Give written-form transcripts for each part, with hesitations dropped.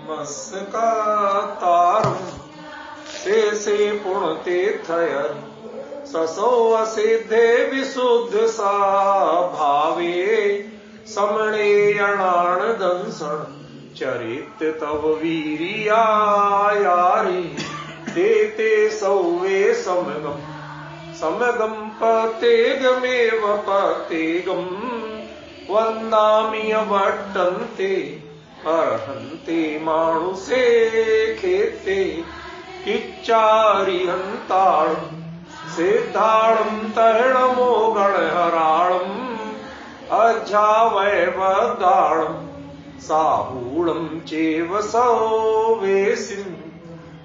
मस्का तारम से पुणते थयर ससो असिद्धे विशुद्ध सा भावे समणे अणाण दंसण चरित तव वीरियायारे ते सौवे समगम समगम पतेगमेव पतेगम वन्दामि अवट्टन्ते अर्हन्ते मानुषे खेते किच्चारिहन्ताळं सिद्धाळं तरणमोगणहराळं अज्झावैवगाळं साहूळं चेव सौवेसिं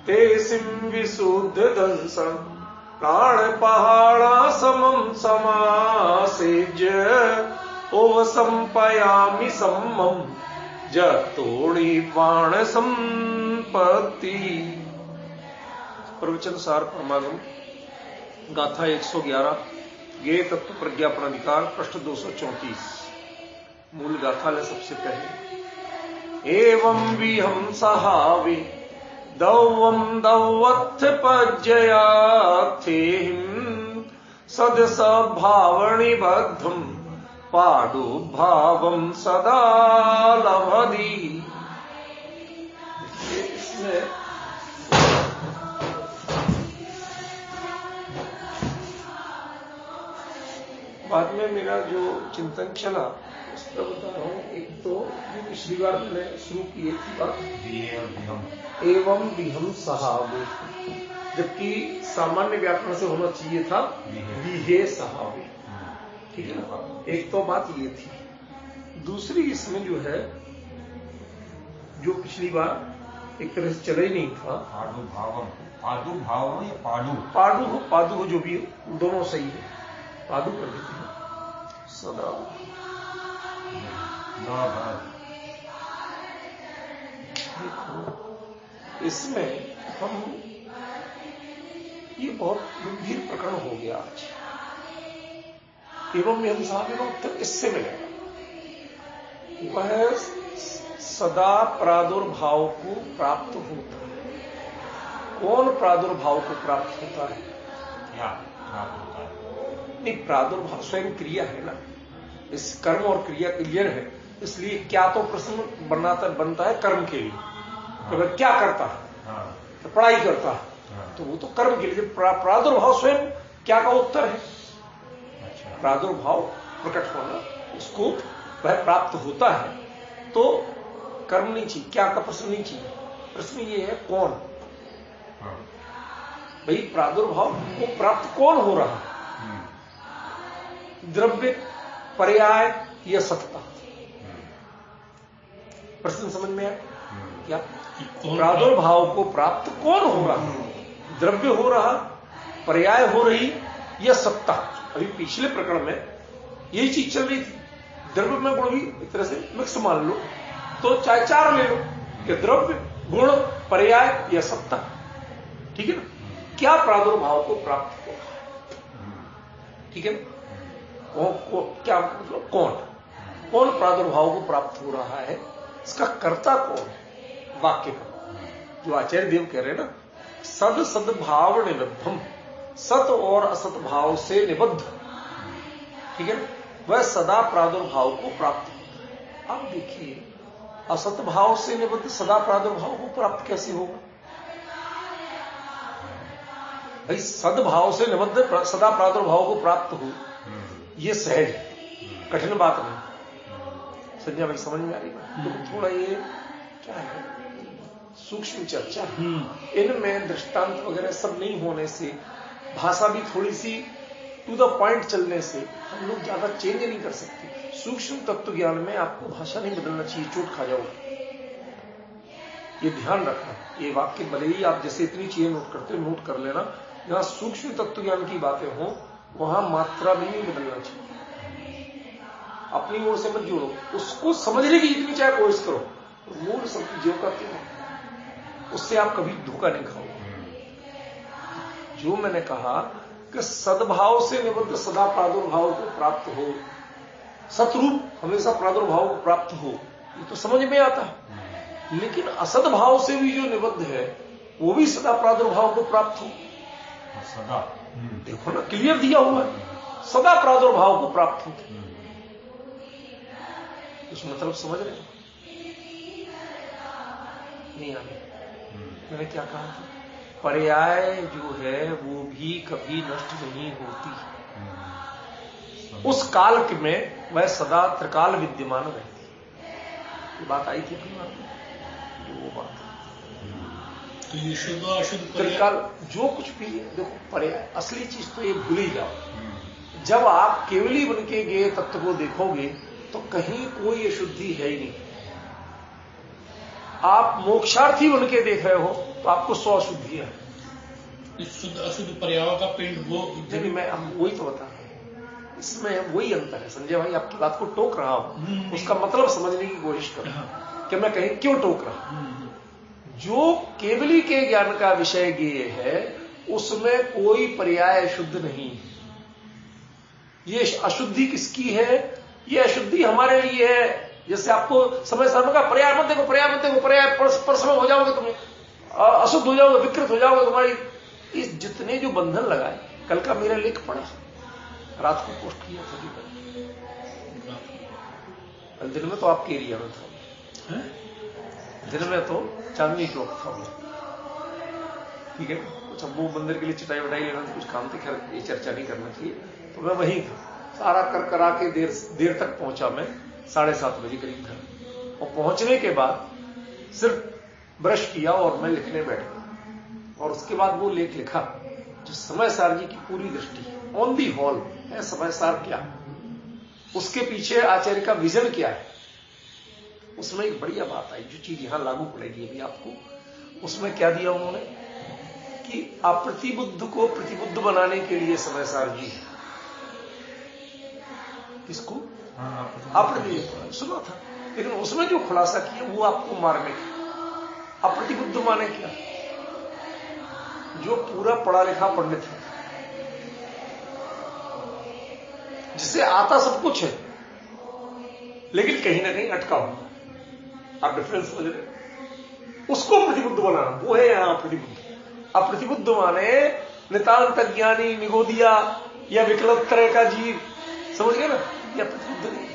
तेसिं विशुद्धदंसं प्राणपहाळा समं समासेज्य ओवसंपयामि सम्मं जतोड़ी बाण संपत्ति। प्रवचन सार परमागम गाथा 111 ये तत्व प्रज्ञापन अधिकार पृष्ठ 234। मूल गाथा ले सबसे पहले एवं विहम सहावे दौवम दौवत्थ पज्जयाथेहिं सदसभावणि बद्धम पाडु भावम सदा लभदी। इसमें बाद में मेरा जो चिंतन चला उस पर बता रहा हूं। एक तो जो पिछली बार मैंने शुरू की थी बात एवं विहम सहावे, जबकि सामान्य व्याकरण से होना चाहिए था विहे सहावे। ठीक है ना, एक तो बात ये थी। दूसरी इसमें जो है, जो पिछली बार एक तरह से चला ही नहीं था, पाडु भावम या पाडु हो जो भी दोनों सही है, पादु कर देते हैं सदा। देखो इसमें हम ये बहुत गंभीर प्रकरण हो गया आज। एवं हम साहब उत्तर इससे मिलेगा, वह सदा प्रादुर्भाव को प्राप्त होता है। कौन प्रादुर्भाव को प्राप्त होता है? क्या प्राप्त होता है? नहीं, प्रादुर्भाव स्वयं क्रिया है ना, इस कर्म और क्रिया क्लियर है, इसलिए क्या तो प्रश्न बनता है कर्म के लिए। तो वह क्या करता है? तो पढ़ाई करता है, तो वो तो कर्म के लिए। प्रादुर्भाव स्वयं क्या का उत्तर है? प्रादुर्भाव प्रकट होना, उसको वह प्राप्त होता है, तो कर्म नहीं चाहिए, क्या का प्रश्न नहीं चाहिए। प्रश्न ये है कौन, भाई प्रादुर्भाव को प्राप्त कौन हो रहा है? द्रव्य, पर्याय या सत्ता? प्रश्न समझ में आया क्या? प्रादुर्भाव को प्राप्त कौन हो रहा? द्रव्य हो रहा, पर्याय हो रही या सत्ता? अभी पिछले प्रकरण में यही चीज चल रही थी। द्रव्य में गुण भी एक तरह से मिक्स मान लो, तो चाहे चार ले लो कि द्रव्य, गुण, पर्याय या सत्ता। ठीक है ना? क्या प्रादुर्भाव को प्राप्त हो रहा है? ठीक है ना? क्या मतलब कौन प्रादुर्भाव को प्राप्त हो रहा है? इसका कर्ता कौन है? वाक्य का जो आचार्य देव कह रहे हैं ना, सद सद्भाव निबद्धम, सत और असत भाव से निबद्ध, ठीक है, वह सदा प्रादुर्भाव को प्राप्त होता है। अब देखिए, असत भाव से निबद्ध सदा प्रादुर्भाव को प्राप्त कैसे होगा? भाई सद्भाव से निबद्ध सदा प्रादुर्भाव को प्राप्त हो, ये सहज है, कठिन बात नहीं। संजय भाई समझ में आ रही है? तो थोड़ा ये क्या है, सूक्ष्म चर्चा। इनमें दृष्टांत वगैरह सब नहीं होने से, भाषा भी थोड़ी सी टू द पॉइंट चलने से हम लोग ज्यादा चेंज नहीं कर सकते। सूक्ष्म तत्व ज्ञान में आपको भाषा नहीं बदलना चाहिए, चोट खा जाओगे। ये ध्यान रखना, ये वाक्य भले ही आप जैसे इतनी चीजें नोट करते हो, नोट कर लेना। जहां सूक्ष्म तत्व ज्ञान की बातें हो वहां मात्रा भी नहीं बदलना चाहिए। अपनी ओर से मत जोड़ो, उसको समझने की जितनी चाहे कोशिश करो, मूल शब्द जो करते हो उससे आप कभी धोखा नहीं खाओगे। जो मैंने कहा कि सद्भाव से निबद्ध सदा प्रादुर्भाव को प्राप्त हो, सतरूप हमेशा प्रादुर्भाव को प्राप्त हो, ये तो समझ में आता है। लेकिन असद भाव से भी जो निबद्ध है वो भी सदा प्रादुर्भाव को प्राप्त हो। सदा देखो ना, क्लियर दिया हुआ है, सदा प्रादुर्भाव को प्राप्त हो। उस मतलब समझ रहे हो? नहीं आगे मैंने क्या कहा था? पर्याय जो है वो भी कभी नष्ट नहीं होती। उस काल में वह सदा त्रिकाल विद्यमान रहती। ये बात आई थी अपनी बात में, वो बात तो ये शुद्ध अशुद्ध त्रिकाल जो कुछ भी है। देखो पर्याय असली चीज तो ये भूल ही जाओ। जब आप केवली बन के गए तत्व को देखोगे तो कहीं कोई अशुद्धि है ही नहीं। आप मोक्षार्थी बन के देख रहे हो तो आपको 100 अशुद्धियां हैं। शुद्ध अशुद्ध पर्यायों का पिंड वो नहीं, मैं वही तो बता रहा हूं, इसमें वही अंतर है। संजय भाई आपकी बात को टोक रहा हूं, उसका मतलब समझने की कोशिश करो कि मैं कहीं क्यों टोक रहा हूं। जो केवली के ज्ञान का विषय ज्ञेय है उसमें कोई पर्याय शुद्ध नहीं है। ये अशुद्धि किसकी है? ये अशुद्धि हमारे लिए है। जैसे आपको समय समय का पर्याय मत देखो, पर्याय मत देखो, पर्याय पर समय हो जाओगे, तुम अशुद्ध हो जाओगे, विकृत हो जाओगे। तुम्हारी इस जितने जो बंधन लगाए, कल का मेरा लेख पढ़ा, रात को पोस्ट किया था। कल दिन में तो आपके एरिया में था, दिन में तो चांदनी चौक था। ठीक है, कुछ अब वो मंदिर के लिए चिटाई वटाई लेना था, कुछ काम थे, खैर ये चर्चा नहीं करना चाहिए। तो मैं वहीं था, सारा कर करा के देर तक पहुंचा। मैं 7:30 बजे करीब था, और पहुंचने के बाद सिर्फ ब्रश किया और मैं लिखने बैठ गया। और उसके बाद वो लेख लिखा जो समय सार जी की पूरी दृष्टि ऑन दी हॉल है। समय सार क्या, उसके पीछे आचार्य का विजन क्या है, उसमें एक बढ़िया बात आई जो चीज यहां लागू पड़ेगी अभी आपको। उसमें क्या दिया उन्होंने कि अप्रतिबुद्ध को प्रतिबुद्ध बनाने के लिए समय सार जी है। किसको? अप्रतिबुद्ध सुना था, लेकिन उसमें जो खुलासा किया वो आपको मारने का। अप्रतिबुद्ध माने क्या? जो पूरा पढ़ा लिखा पंडित है, जिसे आता सब कुछ है लेकिन कहीं ना कहीं अटका हुआ। आप डिफरेंस समझ रहे? उसको प्रतिबुद्ध बनाना, वो है यहां प्रतिबुद्ध। अप्रतिबुद्ध माने नितांत ज्ञानी, निगोदिया या विकल्प तरह का जीव, समझ गए ना? यह प्रतिबुद्ध नहीं है।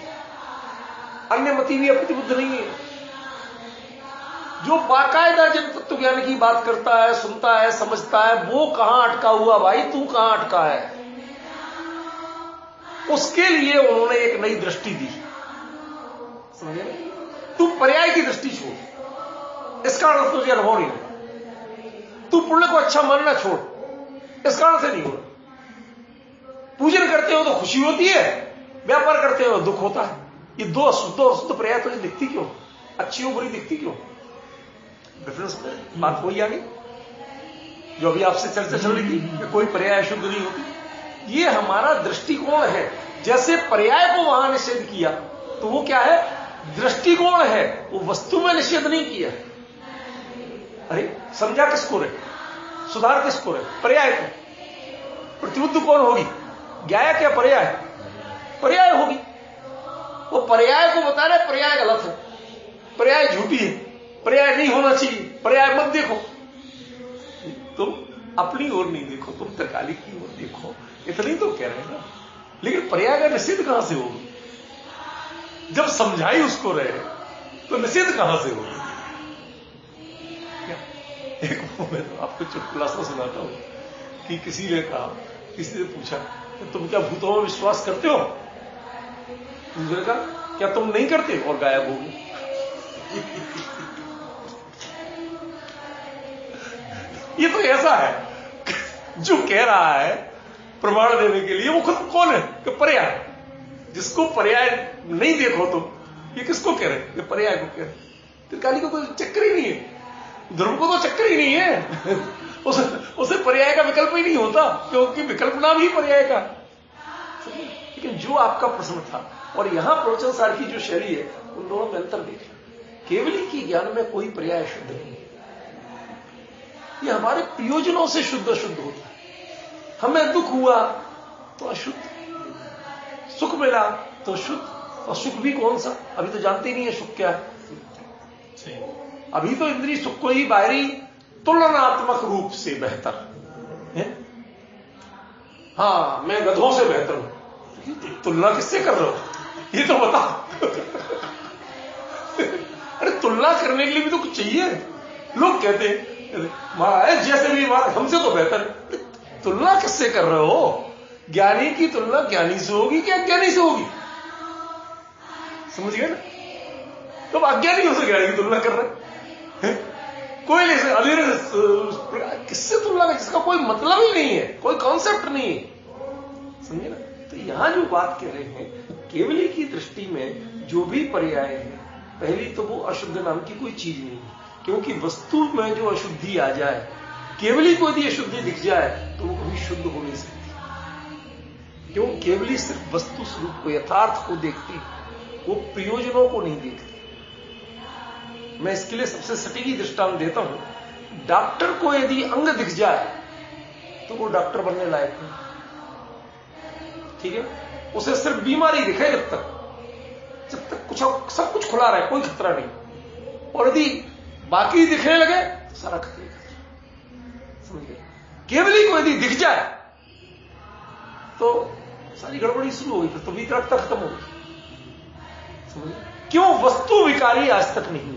अन्य मति भी अप्रतिबुद्ध नहीं है। जो बाकायदा जन तत्व ज्ञान की बात करता है, सुनता है, समझता है, वो कहां अटका हुआ भाई? तू कहां अटका है? उसके लिए उन्होंने एक नई दृष्टि दी, समझे? तू पर्याय की दृष्टि छोड़, इस कारण तुझे अनुभव नहीं होगा। तू पुण्य को अच्छा मानना छोड़, इस कारण से नहीं होगा। पूजन करते हो तो खुशी होती है, व्यापार करते हो दुख होता है। ये दो अशुद्ध और शुद्ध पर्याय तुझे दिखती क्यों? अच्छी और बुरी दिखती क्यों? डिफरेंस में बात वही आ गई जो अभी आपसे चर्चा चल रही थी कि कोई पर्याय शुद्ध नहीं होती। ये हमारा दृष्टिकोण है। जैसे पर्याय को वहां निषेध किया तो वो क्या है? दृष्टिकोण है, वो वस्तु में निषेध नहीं किया। अरे समझा किसको रे? सुधार किसको रे? पर्याय को। प्रतिबुद्ध कौन होगी? ज्ञाया क्या पर्याय? पर्याय होगी। वो पर्याय को बता रहे पर्याय गलत है, पर्याय झूठी है, पर्याय नहीं होना चाहिए, पर्याय मत देखो। तुम अपनी ओर नहीं देखो, तुम त्रिकाली की ओर देखो, इतनी तो कह रहे हैं ना। लेकिन पर्याय का निषेध कहां से होगी? जब समझाई उसको रहे तो निषेध कहां से होगी? एक मैं तो आपको चुटकुला सा सुनाता हूं कि किसी ने कहा, किसी ने पूछा कि तुम क्या भूतों में विश्वास करते हो? दूसरे का क्या तुम नहीं करते? और गायब हो गए। ये तो ऐसा है जो कह रहा है प्रमाण देने के लिए वो खुद कौन है? कि पर्याय। जिसको पर्याय नहीं देखो तो ये किसको कह रहे? ये पर्याय को कह रहे। त्रिकाली को कोई चक्कर ही नहीं है, ध्रुव को तो चक्कर ही नहीं है। उसे पर्याय का विकल्प ही नहीं होता, क्योंकि विकल्प नाम ही पर्याय का। लेकिन जो आपका प्रश्न था और यहां प्रवचन सार की जो शैली है, उन दोनों में अंतर देखिए। केवली की ज्ञान में कोई पर्याय शुद्ध नहीं है। ये हमारे प्रयोजनों से शुद्ध शुद्ध होता है। हमें दुख हुआ तो अशुद्ध, सुख मिला तो शुद्ध। और सुख भी कौन सा? अभी तो जानते ही नहीं है सुख क्या है। अभी तो इंद्रिय सुख को ही बाहरी तुलनात्मक रूप से बेहतर है। हाँ, मैं गधों से बेहतर हूं। तुलना किससे कर रहे हो ये तो बता। अरे तुलना करने के लिए भी तो कुछ चाहिए। लोग कहते हैं महाराज जैसे भी महाराज हमसे तो बेहतर है। तुलना किससे कर रहे हो? ज्ञानी की तुलना ज्ञानी से होगी कि अज्ञानी से होगी? समझ गए ना? तो अज्ञानी से ज्ञानी की तुलना कर रहे हैं। कोई नहीं, अधीर किससे तुलना कर, जिसका कोई मतलब ही नहीं है, कोई कॉन्सेप्ट नहीं है। समझे ना? तो यहां जो बात कह रहे हैं, केवली की दृष्टि में जो भी पर्याय है, पहली तो वो अशुद्ध नाम की कोई चीज नहीं है, क्योंकि वस्तु में जो अशुद्धि आ जाए, केवली को यदि अशुद्धि दिख जाए तो वो कभी शुद्ध हो नहीं सकती। क्यों? केवली सिर्फ वस्तु स्वरूप को, यथार्थ को देखती है, वो प्रयोजनों को नहीं देखती। मैं इसके लिए सबसे सटीक दृष्टांत देता हूं। डॉक्टर को यदि अंग दिख जाए तो वो डॉक्टर बनने लायक नहीं। ठीक है? उसे सिर्फ बीमारी दिखे जब तक कुछ सब कुछ खुला रहे, कोई खतरा नहीं। और यदि बाकी दिखने लगे तो सारा खतरे खतरा। समझ गए? केवली को यदि दिख जाए तो सारी गड़बड़ी शुरू होगी, फिर तो वितरकता खत्म होगी। समझ गए? क्यों? वस्तु विकारी आज तक नहीं।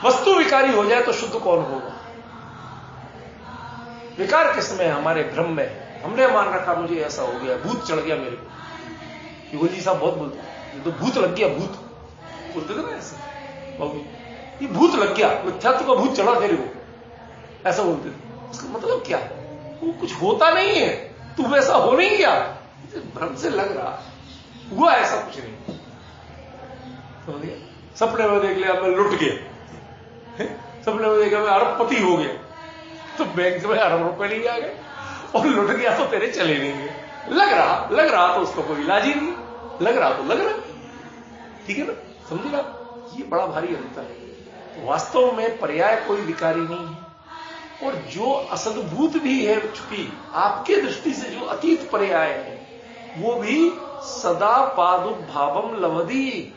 वस्तु विकारी हो जाए तो शुद्ध कौन होगा? विकार किस में? हमारे भ्रम में। हमने मान रखा मुझे ऐसा हो गया, भूत चढ़ गया मेरे को। युगल जी साहब बहुत बोलते हैं, तो भूत लग गया, भूत बोलते थे ना ऐसे, ये भूत लग गया, मिथ्यात्व का भूत चढ़ा तेरे को, ऐसा बोलते थे। उसका मतलब क्या? वो कुछ होता नहीं है, तू वैसा हो नहीं गया, भ्रम से लग रहा, हुआ ऐसा कुछ नहीं। समझ गया? सपने में देख लिया मैं लुट गया, सपने में देखा मैं अरबपति हो गया, तो बैंक में अरब रुपए नहीं आ गए, और लुट गया तो तेरे चले नहीं गए। लग रहा तो उसका कोई इलाज ही नहीं, लग रहा तो लग रहा। ठीक है ना? समझिए आप, ये बड़ा भारी अंतर है। वास्तव में पर्याय कोई विकारी नहीं है, और जो असद्भूत भी है, चूंकि आपके दृष्टि से जो अतीत पर्याय है, वो भी सदा पादुभावम लवदी,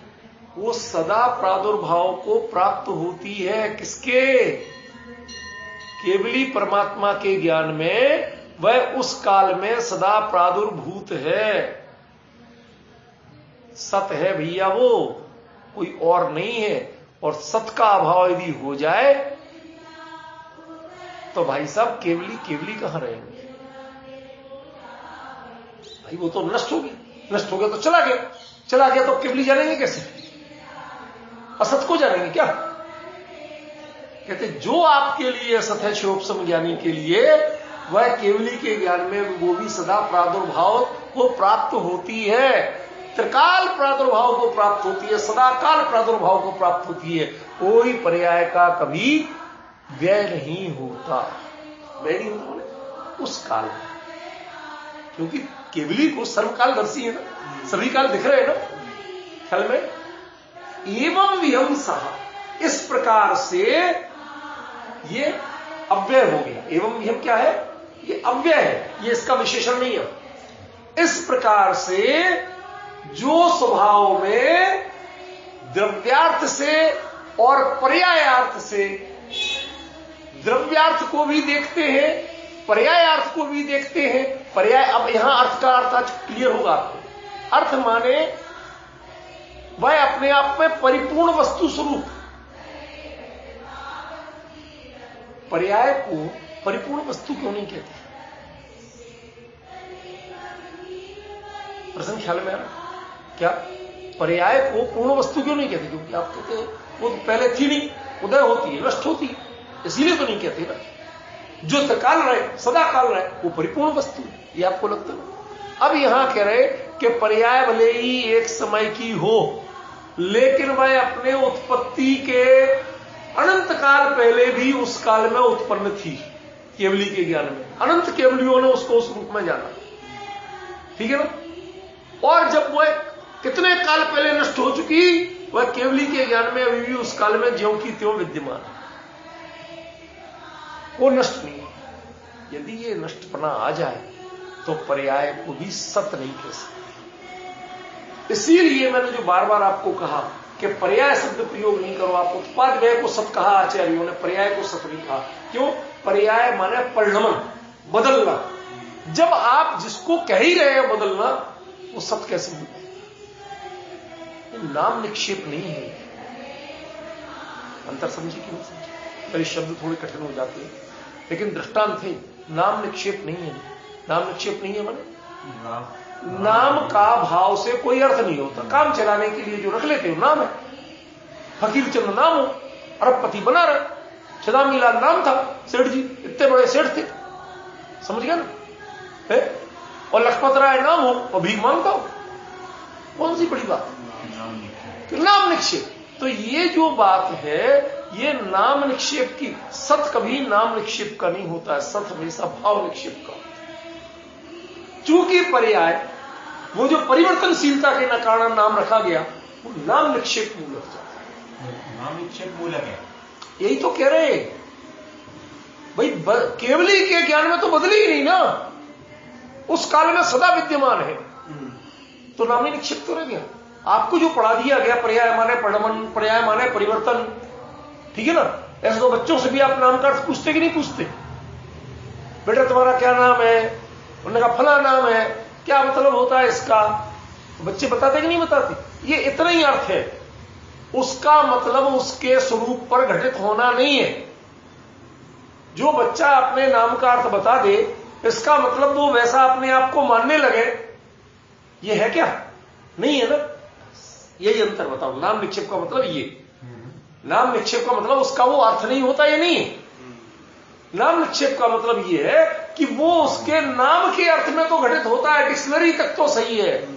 वो सदा प्रादुर्भाव को प्राप्त होती है। किसके? केवली परमात्मा के ज्ञान में वह उस काल में सदा प्रादुर्भूत है, सत है भैया, वो कोई और नहीं है। और सत का अभाव यदि हो जाए तो भाई साहब केवली कहां रहेंगे? भाई वो तो नष्ट हो गया तो चला गया तो केवली जानेंगे कैसे? असत को जानेंगे क्या? कहते जो आपके लिए असत है शिवोपम ज्ञानी के लिए, वह केवली के ज्ञान में वो भी सदा प्रादुर्भाव को प्राप्त होती है, त्रिकाल प्रादुर्भाव को प्राप्त होती है, सदाकाल प्रादुर्भाव को प्राप्त होती है। कोई पर्याय का कभी व्यय नहीं होता। व्यय नहीं होता उस काल में, क्योंकि केवली को सर्वकालदर्शी है ना, सभी काल दिख रहे हैं ना ख्याल में। एवं विहम सह, इस प्रकार से ये अव्यय हो गया। एवं विहम क्या है? ये अव्यय है, ये इसका विशेषण नहीं है। इस प्रकार से जो स्वभाव में द्रव्यार्थ से और पर्यायार्थ से, द्रव्यार्थ को भी देखते हैं, पर्यायार्थ को भी देखते हैं। पर्याय, अब यहां अर्थ का अर्थ आज क्लियर होगा आपको। अर्थ माने वह अपने आप में परिपूर्ण वस्तु स्वरूप। पर्याय को परिपूर्ण वस्तु क्यों नहीं कहते? प्रश्न ख्याल में आ रहा? क्या पर्याय को पूर्ण वस्तु क्यों नहीं कहते? क्योंकि आप कहते हैं वो पहले थी नहीं, उदय होती है, नष्ट होती है, इसलिए तो नहीं कहते ना। जो त्रिकाल रहे, सदा काल रहे, वो परिपूर्ण वस्तु, ये आपको लगता है। अब यहां कह रहे कि पर्याय भले ही एक समय की हो, लेकिन वह अपने उत्पत्ति के अनंत काल पहले भी उस काल में उत्पन्न थी, केवली के ज्ञान में। अनंत केवलियों ने उसको उस रूप में जाना। ठीक है ना? और जब वह कितने काल पहले नष्ट हो चुकी, वह केवली के ज्ञान में अभी भी उस काल में ज्यों की त्यों विद्यमान है, वो नष्ट नहीं। यदि ये नष्टपना आ जाए तो पर्याय को भी सत्य नहीं कह सकते। इसीलिए मैंने जो बार बार आपको कहा कि पर्याय शब्द प्रयोग नहीं करो। आप उत्पाद व्यय को सत कहा आचार्यों ने, पर्याय को सत नहीं कहा। क्यों? पर्याय माने परिणमन, बदलना। जब आप जिसको कह ही रहे हैं बदलना, वो सत कैसे मिले? नाम निक्षेप नहीं है। अंतर समझी कि नहीं समझी? मेरे शब्द थोड़े कठिन हो जाते हैं, लेकिन दृष्टांत थे। नाम निक्षेप नहीं है। नाम निक्षेप नहीं है माने नाम का भाव से कोई अर्थ नहीं होता। काम चलाने के लिए जो रख लेते हो नाम है। फकीर चंद नाम हो, अरबपति बना रहे। छदामीलाल नाम था, सेठ जी इतने बड़े सेठ थे, समझ गया ना? और लखपत राय नाम हो और भीख मांगता हो, कौन सी बड़ी बात? नाम निक्षेप। तो ये जो बात है, ये नाम निक्षेप की। सत कभी नाम निक्षेप का नहीं होता है, सत हमेशा भाव निक्षेप का होता है। चूंकि पर्याय, वो जो परिवर्तनशीलता के कारण नाम रखा गया, वो नाम निक्षेप मूलक जाता है। नाम निक्षेप मूलक है, यही तो कह रहे हैं भाई। केवली के ज्ञान में तो बदली ही नहीं ना, उस काल में सदा विद्यमान है, तो नाम ही निक्षेप तो रह गया। आपको जो पढ़ा दिया गया पर्याय माने परिणमन, पर्याय माने परिवर्तन, ठीक है ना? ऐसे तो बच्चों से भी आप नाम का अर्थ पूछते कि नहीं पूछते? बेटा तुम्हारा क्या नाम है? उन्होंने कहा फला नाम है, क्या मतलब होता है इसका? तो बच्चे बताते कि नहीं बताते? ये इतना ही अर्थ है, उसका मतलब उसके स्वरूप पर घटित होना नहीं है। जो बच्चा अपने नाम का अर्थ बता दे, इसका मतलब वो वैसा अपने आप को मानने लगे, ये है क्या? नहीं है ना? यही अंतर बताओ। नाम निक्षेप का मतलब ये, नाम निक्षेप का मतलब उसका वो अर्थ नहीं होता, ये नहीं है। नाम निक्षेप का मतलब ये है कि वो उसके नाम के अर्थ में तो घटित होता है, डिक्शनरी तक तो सही है,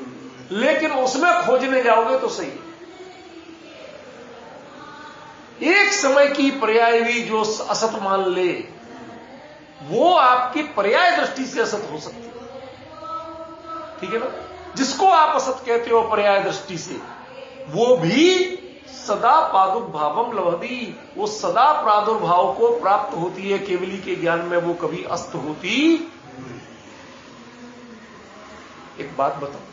लेकिन उसमें खोजने जाओगे तो सही है। एक समय की पर्यायी जो असत मान ले, वो आपकी पर्याय दृष्टि से असत हो सकती है, ठीक है ना? जिसको आप असत कहते हो पर्याय दृष्टि से, वो भी सदा प्रादुर्भावम लभती, वो सदा प्रादुर्भाव को प्राप्त होती है। केवली के ज्ञान में वो कभी अस्त होती। एक बात बताओ,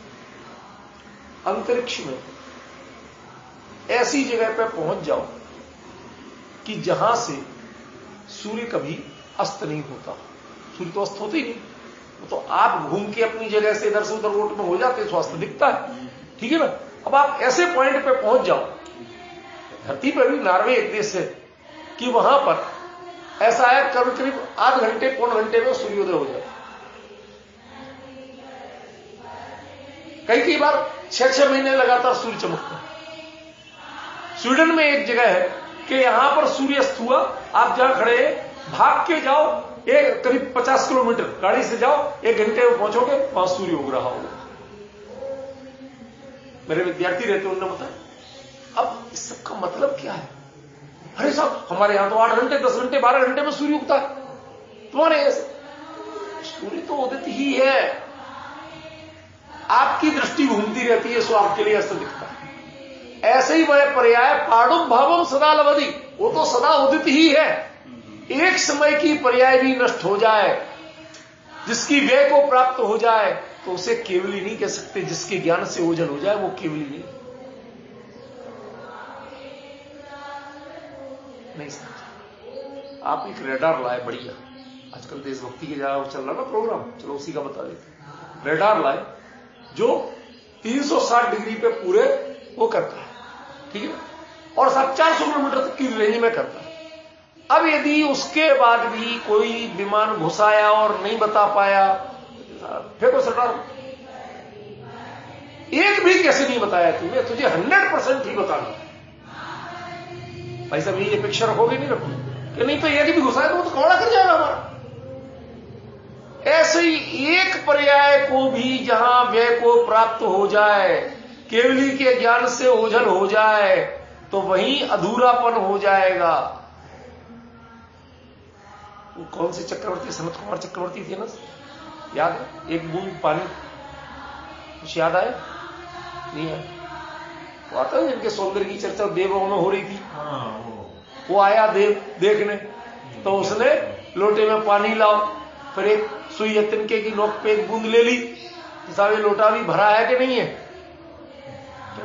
अंतरिक्ष में ऐसी जगह पे पहुंच जाओ कि जहां से सूर्य कभी अस्त नहीं होता। सूर्य तो अस्त होते ही नहीं, तो आप घूम के अपनी जगह से इधर से उधर रोड में हो जाते, स्वास्थ्य दिखता है, ठीक है ना? अब आप ऐसे पॉइंट पे पहुंच जाओ, धरती पर भी नॉर्वे एक देश है कि वहां पर ऐसा है करीब करीब आध घंटे पौन घंटे में सूर्योदय हो जाए। कई बार 6-6 महीने लगातार सूर्य चमकता है। स्वीडन में एक जगह है कि यहां पर सूर्यास्त हुआ, आप जहां खड़े भाग के जाओ, एक करीब 50 किलोमीटर गाड़ी से जाओ, 1 घंटे में पहुंचोगे, वहां सूर्य उग रहा होगा। मेरे विद्यार्थी रहते, उन्होंने बताया। अब इस सब का मतलब क्या है? अरे साहब हमारे यहां तो 8 घंटे 10 घंटे 12 घंटे में सूर्य उगता है, तुम्हारे सूर्य तो उदित ही है, आपकी दृष्टि घूमती रहती है, सो आपके लिए अस्त दिखता है। ऐसे ही वह पर्याय प्रादुर्भावम सदा लभती, वो तो सदा उदित ही है। एक समय की पर्याय भी नष्ट हो जाए, जिसकी व्यय को प्राप्त हो जाए, तो उसे केवली नहीं कह सकते। जिसके ज्ञान से ओझल हो जाए वो केवली नहीं समझ। आप एक रेडार लाए, बढ़िया, आजकल देशभक्ति के जगह चल रहा ना प्रोग्राम, चलो उसी का बता देते। रेडार लाए जो 360 डिग्री पे पूरे वो करता है, ठीक है, और 400 किलोमीटर तक की रेंज में करता है। अब यदि उसके बाद भी कोई विमान घुसाया और नहीं बता पाया, फेंको सरकार, एक भी कैसे नहीं बताया तुमने, तुझे 100% ही बताना। भाई साहब ये अपेक्षा रखोगे नहीं रखोगे कि नहीं, तो यदि भी घुसाया तो वो तो कौड़ा कर जाएगा हमारा। ऐसे ही एक पर्याय को भी जहां व्यय को प्राप्त हो जाए, केवली के ज्ञान से ओझल हो जाए, तो वहीं अधूरापन हो जाएगा। वो कौन से चक्रवर्ती, सनत कुमार चक्रवर्ती थे ना, याद है? एक बूंद पानी, कुछ याद आया? नहीं है? वो आता है जिनके सौंदर्य की चर्चा देवों में हो रही थी, वो आया देव देखने, तो उसने लोटे में पानी लाओ, फिर एक सुई तिनके की नोक पे एक बूंद ले ली, साहब ये लोटा भी भरा है कि नहीं है?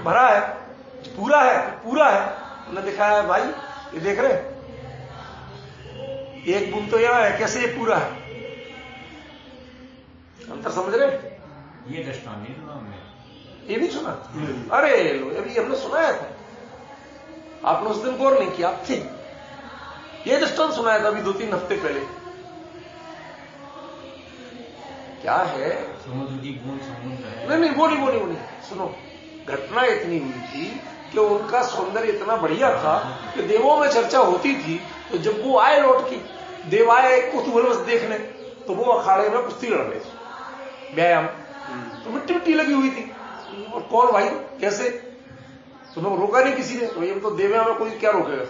भरा है, पूरा है, पूरा है। उन्होंने दिखाया भाई ये देख रहे, एक बूंद तो यहां है, कैसे ये पूरा है? अंतर समझ रहे? ये दृष्टांत नहीं सुना हमने। ये नहीं सुना? अरे अभी हमने सुनाया था, आपने उस दिन गौर नहीं किया, आप थे। ये दृष्टांत सुनाया था अभी 2-3 हफ्ते पहले। क्या है? समुद्र की बूंद समुद्र है। नहीं, वो नहीं, सुनो, घटना इतनी हुई थी कि उनका सौंदर्य इतना बढ़िया था कि देवों में चर्चा होती थी। तो जब वो आए लौट के, देव आए कुतूहलवश देखने, तो वो अखाड़े में कुश्ती लड़ रहे थे, व्यायाम। तो मिट्टी लगी हुई थी, और कौन भाई कैसे? तुम्हें रोका नहीं किसी ने, तो ये तो देव में कोई क्या रोकेगा?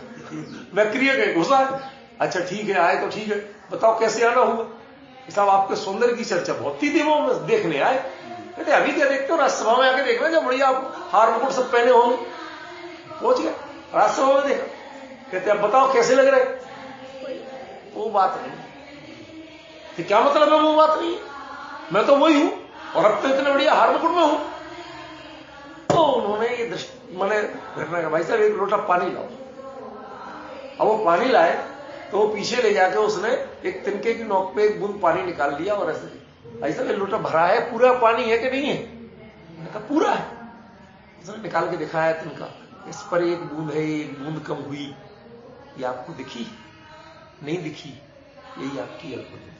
मैं क्रिया गए घुसा है। अच्छा ठीक है, आए तो ठीक है, बताओ कैसे आना हुआ? साहब आपके सौंदर्य की चर्चा बहुत थी, देवों में देखने आए। कहते अभी क्या देखते हो, राजसभा में आके देखना, जब बढ़िया आप हार मुकुट सब पहने होंगे। पहुंच गए राजसभा में, देखा। कहते अब बताओ कैसे लग रहे? वो बात नहीं। तो क्या मतलब है वो बात नहीं? मैं तो वही हूं, और अब तो इतने बढ़िया हार मुकुट में हूं। तो उन्होंने ये मैंने घटना का, भाई साहब एक लोटा पानी लाओ। अब वो पानी लाए तो वो पीछे ले जाके उसने एक तिनके की नोक पे एक बूंद पानी निकाल लिया, और ऐसा लोटा भरा है, पूरा पानी है कि नहीं है? मैंने कहा पूरा है। उसने निकाल के दिखाया तिनका, इस पर एक बूंद है, एक बूंद कम हुई। ये आपको दिखी? नहीं दिखी। यही आपकी अल्पज्ञता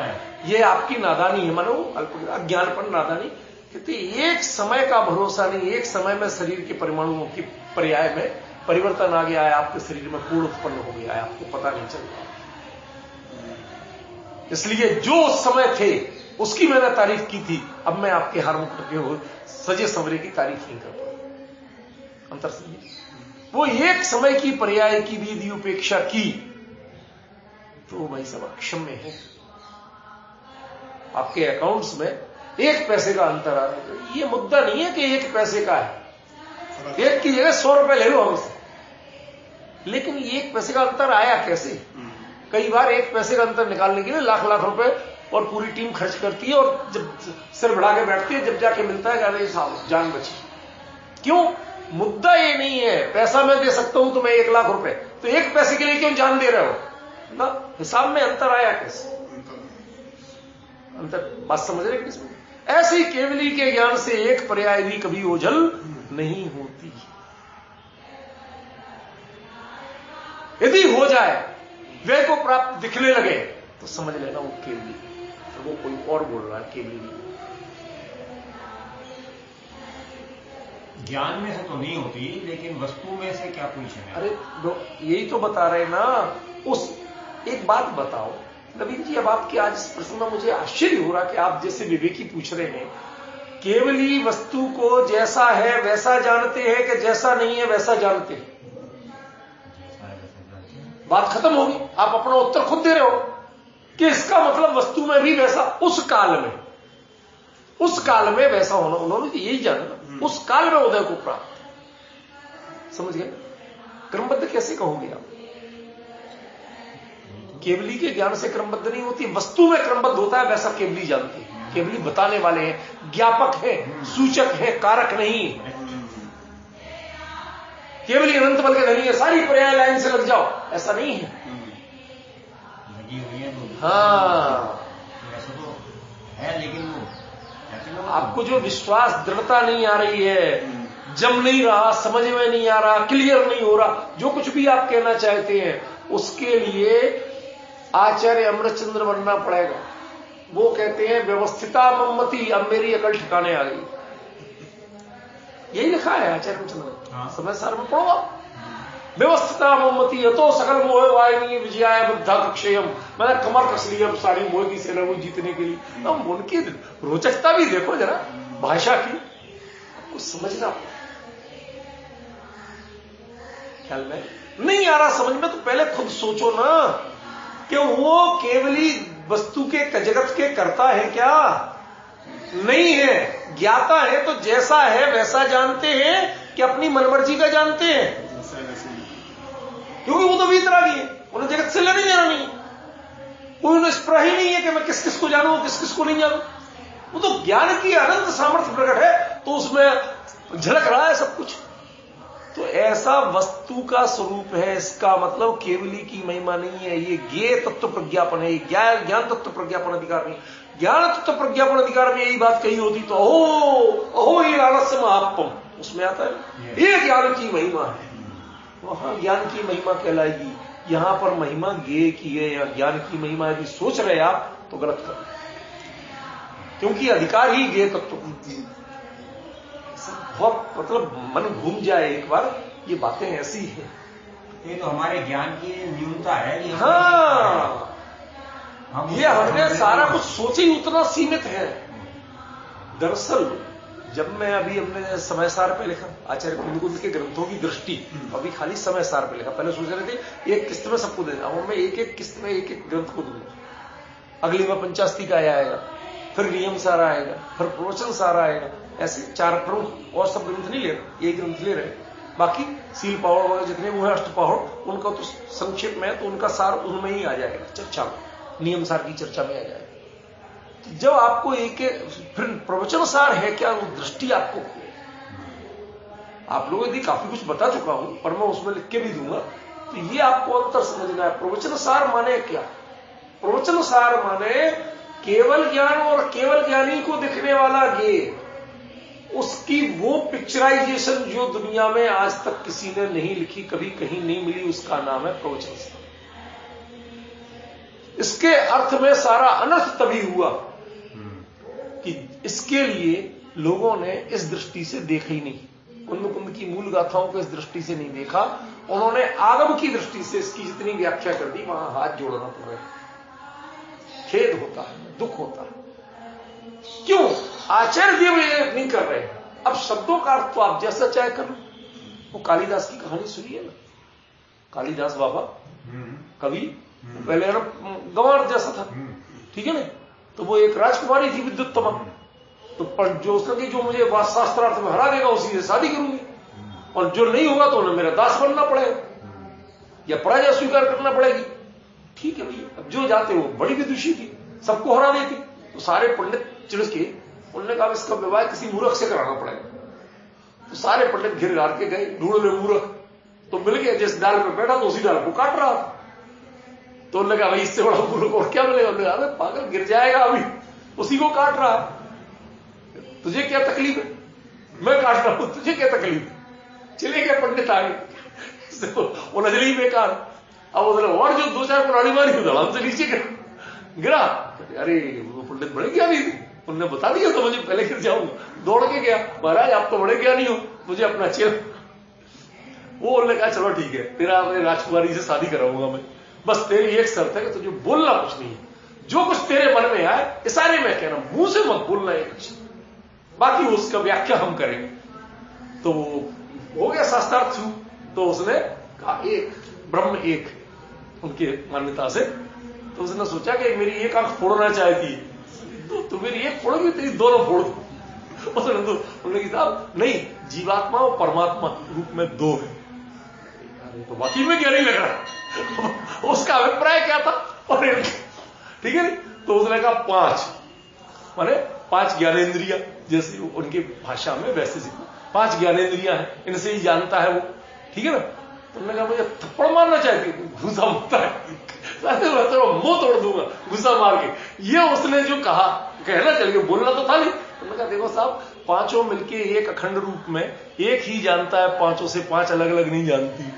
है, ये आपकी नादानी है, मानो अज्ञानपन, नादानी। कहते एक समय का भरोसा नहीं, एक समय में शरीर के परमाणुओं की पर्याय में परिवर्तन आ गया है, आपके शरीर में कोड़ उत्पन्न हो गया है, आपको पता नहीं चल रहा। इसलिए जो उस समय थे उसकी मैंने तारीफ की थी, अब मैं आपके हार मुकुट के सजे संवरे की तारीफ नहीं कर पाता। अंतर समझिए, वो एक समय की पर्याय की भी यदि उपेक्षा की तो भाई सब अक्षम्य है। आपके अकाउंट्स में 1 पैसे का अंतर आ रहा है, ये मुद्दा नहीं है कि 1 पैसे का है, 1 की जगह 100 रुपए ले लो हमसे, लेकिन 1 पैसे का अंतर आया कैसे? कई बार 1 पैसे का अंतर निकालने के लिए लाख रुपए और पूरी टीम खर्च करती है, और जब सिर बढ़ा के बैठती है, जब जाके मिलता है अरे साहब जान बची। क्यों? मुद्दा ये नहीं है पैसा मैं दे सकता हूं तुम्हें 1 लाख रुपए, तो 1 पैसे के लिए क्यों जान दे रहे हो ना? हिसाब में अंतर आया कैसे? अंतर बात समझ रहे किसमें? ऐसे ही केवली के ज्ञान से एक पर्याय भी कभी ओझल नहीं होती। यदि हो जाए, वे को प्राप्त दिखने लगे, तो समझ लेना वो केवली, तो वो कोई और बोल रहा है, केवली नहीं। ज्ञान में से तो नहीं होती, लेकिन वस्तु में से क्या पूछे? अरे यही तो बता रहे ना। उस एक बात बताओ नवीन जी, अब आपके आज इस प्रश्न में मुझे आश्चर्य हो रहा कि आप जैसे विवेकी पूछ रहे हैं, केवली वस्तु को जैसा है वैसा जानते हैं कि जैसा नहीं है वैसा जानते हैं? बात खत्म होगी। आप अपना उत्तर खुद दे रहे हो कि इसका मतलब वस्तु में भी वैसा, उस काल में वैसा होना, उन्होंने तो यही जाना ना, उस काल में उदय को प्राप्त। समझ गए? क्रमबद्ध कैसे कहोगे आप? केवली के ज्ञान से क्रमबद्ध नहीं होती, वस्तु में क्रमबद्ध होता है, वैसा केवली जानते हैं। केवली बताने वाले हैं, ज्ञापक हैं, सूचक हैं, कारक नहीं। केवली अनंत बल के धनी है, सारी पर्याय लाइन से लग जाओ, ऐसा नहीं है। लगी हुई है तो हाँ, ऐसा तो है, लेकिन वो आपको जो विश्वास दृढ़ता नहीं आ रही है, जम नहीं रहा, समझ में नहीं आ रहा, क्लियर नहीं हो रहा, जो कुछ भी आप कहना चाहते हैं, उसके लिए आचार्य अमृतचंद्र बनना पड़ेगा। वो कहते हैं व्यवस्थिता मम्मति, अब मेरी अकल ठिकाने आ गई। यही लिखा है आचार्य अमृतचंद्र, समय सार में पढ़ो आप। व्यवस्थिता मम्मति तो सकल मोह वाहिनी विजयाय बुद्धा कक्षयम, मैंने कमर कस ली अब सारी मोह की सेना को जीतने के लिए। अब उनकी रोचकता भी देखो जरा, भाषा की कुछ समझना ख्याल में नहीं आ रहा समझ में, तो पहले खुद सोचो ना कि वो केवली वस्तु के जगत के करता है क्या? नहीं है। ज्ञाता है तो जैसा है वैसा जानते हैं कि अपनी मनमर्जी का जानते हैं? क्योंकि वो तो वीतरागी है, उन्हें जगत से लेने देना नहीं, कोई उन्हें स्प्रह ही नहीं है कि मैं किस किस को जानूं किस किस को नहीं जानूं। वो तो ज्ञान की अनंत सामर्थ्य प्रकट है, तो उसमें झलक रहा है सब कुछ। तो ऐसा वस्तु का स्वरूप है, इसका मतलब केवली की महिमा नहीं है, ये ज्ञेय तत्व प्रज्ञापन है, ज्ञान तत्व प्रज्ञापन अधिकार नहीं। ज्ञान तत्व प्रज्ञापन अधिकार में यही बात कही होती तो अहो ये आलस्य महात्म उसमें आता है, ये ज्ञान की महिमा है, वहां ज्ञान की महिमा कहलाएगी। यहां पर महिमा ज्ञेय की है या ज्ञान की महिमा यदि सोच रहे आप तो गलत कर, क्योंकि अधिकार ही ज्ञेय तत्व। बहुत मतलब मन घूम जाए एक बार, ये बातें ऐसी हैं। ये तो हमारे ज्ञान की न्यूनता है। हाँ, ये हमने सारा कुछ सोचे ही उतना सीमित है। दरअसल जब मैं अभी हमने समय सार पे लिखा, आचार्य कुंद के ग्रंथों की दृष्टि, अभी खाली समय सार पे लिखा। पहले सोच रहे थे एक किस्त में सबको देना, अब मैं एक एक किस्त में एक एक ग्रंथ को दूंगा। अगली में पंचास्ती का आएगा, फिर नियम सार आएगा, फिर प्रवचन सार आएगा, ऐसे 4 प्रमुख, और सब ग्रंथ नहीं ले रहे, एक ग्रंथ ले रहे। बाकी सील पावड़ वगैरह जितने वो है अष्ट पावड़, उनका तो संक्षेप में, तो उनका सार उनमें ही आ जाएगा, चर्चा में, नियम सार की चर्चा में आ जाएगा। जब आपको एक फिर प्रवचन सार है क्या, वो दृष्टि आपको, आप लोगों ने काफी कुछ बता चुका हूं पर मैं उसमें लिख के भी दूंगा, तो ये आपको अंतर समझना है। प्रवचन सार माने क्या? प्रवचन सार माने केवल ज्ञान और केवल ज्ञानी को दिखने वाला ज्ञेय, उसकी वो पिक्चराइजेशन जो दुनिया में आज तक किसी ने नहीं लिखी, कभी कहीं नहीं मिली, उसका नाम है प्रवचन सार। इसके अर्थ में सारा अनर्थ तभी हुआ कि इसके लिए लोगों ने इस दृष्टि से देखा ही नहीं। कुंद की मूल गाथाओं को इस दृष्टि से नहीं देखा, उन्होंने आगम की दृष्टि से इसकी जितनी व्याख्या कर दी, वहां हाथ जोड़ना पड़ रहा है। खेद होता है, दुख होता है। क्यों? आचार्य देव ये नहीं कर रहे। अब शब्दों का अर्थ तो आप जैसा चाहे कर लो। वो कालिदास की कहानी सुनिए ना, कालिदास बाबा कवि, पहले गंवार जैसा था, ठीक है ना, तो वो एक राजकुमारी थी विद्युत्तमा, तो पर जो उसने जो मुझे शास्त्रार्थ में हरा देगा उसी से शादी करूंगी, और जो नहीं होगा तो उन्हें मेरा दास बनना पड़ेगा या पराजय स्वीकार करना पड़ेगी। ठीक है भैया, अब जो जाते वो बड़ी विदुषी थी, सबको हरा देती, तो सारे पंडित चिड़के उन्होंने कहा इसका विवाह किसी मूर्ख से कराना पड़ेगा। तो सारे पंडित घिर घार के गए, ढूंढ ले मूर्ख, तो मिल गया। जिस डाल पर बैठा तो उसी डाल को काट रहा था। तो उन्होंने कहा भाई इससे बड़ा मूर्ख और क्या मिलेगा? उन्होंने कहा पागल, गिर जाएगा अभी, उसी को काट रहा है, तुझे क्या तकलीफ है? मैं काट रहा हूं, तुझे क्या तकलीफ है? चले गए पंडित आगे, वो नजरी बेकार। अब और जो 2-4 पुरानी मारी धड़ाम से नीचे गिरा। अरे वो पंडित बड़े ज्ञानी थे, उन्होंने बता दिया तो मुझे पहले गिर जाऊंगा। दौड़ के गया, महाराज आप तो बड़े ज्ञानी हो, मुझे अपना चेल। वो उन्होंने कहा चलो ठीक है, तेरा अपने राजकुमारी से शादी कराऊंगा मैं, बस तेरी एक शर्त है कि तुझे बोलना कुछ नहीं है, जो कुछ तेरे मन में आए इशारे में कहना, मुंह से मत बोलना है कुछ, बाकी उसका व्याख्या हम करेंगे। तो हो गया शास्त्रार्थ। तो उसने कहा एक ब्रह्म एक, उनके मान्यता से। तो उसने सोचा कि मेरी एक आंख फोड़ना चाहती है, तो मेरी एक फोड़ोगी तेरी दोनों फोड़ दो। उन्होंने कहा नहीं, जीवात्मा और परमात्मा रूप में 2 है। तो बाकी में क्या नहीं लग रहा, उसका अभिप्राय क्या था? और ठीक है, तो उसने कहा 5 माने 5 ज्ञानेंद्रिया, जैसे उनकी भाषा में वैसे 5 ज्ञानेंद्रियां हैं, इनसे ही जानता है वो, ठीक है ना। तो उन्होंने कहा मुझे थप्पड़ मारना चाहती, घुसा मारता है, मुंह तोड़ दूंगा गुस्सा मार के। ये उसने जो कहा, कहना चलिए, बोलना तो था नहीं। उन्होंने कहा देखो साहब, 5 मिलके एक अखंड रूप में एक ही जानता है, 5 से 5 अलग अलग नहीं जानती।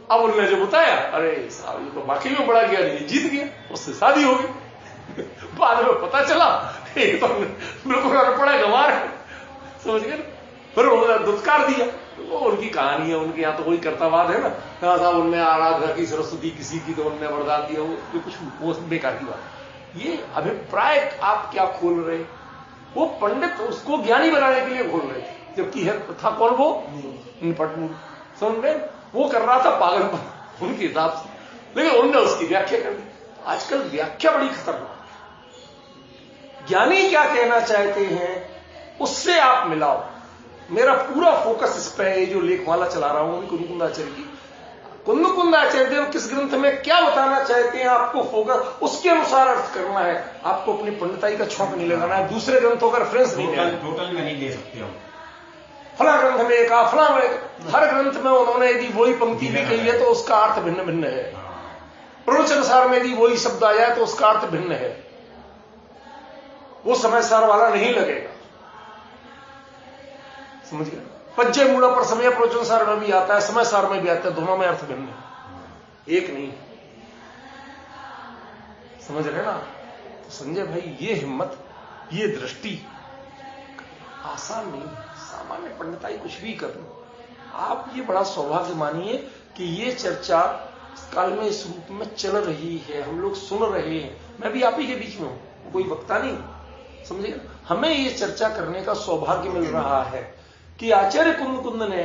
अब उन्होंने जो बताया, अरे साहब ये तो वाकई में बड़ा ज्ञानी है, जीत गया, उससे शादी हो गई। बाद में पता चला ये तो बिल्कुल अनपढ़ है, गंवार है, समझ गए ना। फिर उन्होंने दुत्कार दिया। वो उनकी कहानी है, उनके यहाँ तो कोई कर्तावाद है ना, साहब उनने आराधना की सरस्वती किसी की, तो उनने वरदान दिया, वो कुछ वो बेकार की बात। ये अभिप्राय आप क्या खोल रहे? वो पंडित उसको ज्ञानी बनाने के लिए खोल रहे थे, जबकि है था कौन वो? निपट समझ में वो कर रहा था पागलपन उनके हिसाब से, लेकिन उन्होंने उसकी व्याख्या कर दी। आजकल व्याख्या बड़ी खतरनाक है। ज्ञानी क्या कहना चाहते हैं उससे आप मिलाओ। मेरा पूरा फोकस इस पे है, जो लेखमाला चला रहा हूं कुंद आचार्य की। कुंद आचार्य देव किस ग्रंथ में क्या बताना चाहते हैं, आपको फोकस उसके अनुसार अर्थ करना है। आपको अपनी पंडिताई का छौंक नहीं लगाना है, दूसरे ग्रंथों का रेफरेंस नहीं लेना। टोटल में नहीं ले सकते हम। फला ग्रंथ में कहा, फला में, हर ग्रंथ में उन्होंने यदि वही पंक्ति भी कही है तो उसका अर्थ भिन्न भिन्न है। प्रवचन सार में यदि वही शब्द आ जाए तो उसका अर्थ भिन्न है, वो समय सार वाला नहीं लगेगा। समझ गए? पज्जे मूड़ा पर समय प्रवचन सार में भी आता है, समय सार में भी आता है, दोनों में अर्थ भिन्न है, एक नहीं। समझ रहे ना? तो संजय भाई ये हिम्मत, ये दृष्टि आसान नहीं, सामान्य पंडिताई कुछ भी कर लो। आप ये बड़ा सौभाग्य मानिए कि ये चर्चा काल में इस रूप में चल रही है, हम लोग सुन रहे हैं, मैं भी आप ही के बीच में हूं, कोई वक्ता नहीं। समझिए, हमें ये चर्चा करने का सौभाग्य मिल रहा है कि आचार्य कुंद कुंद ने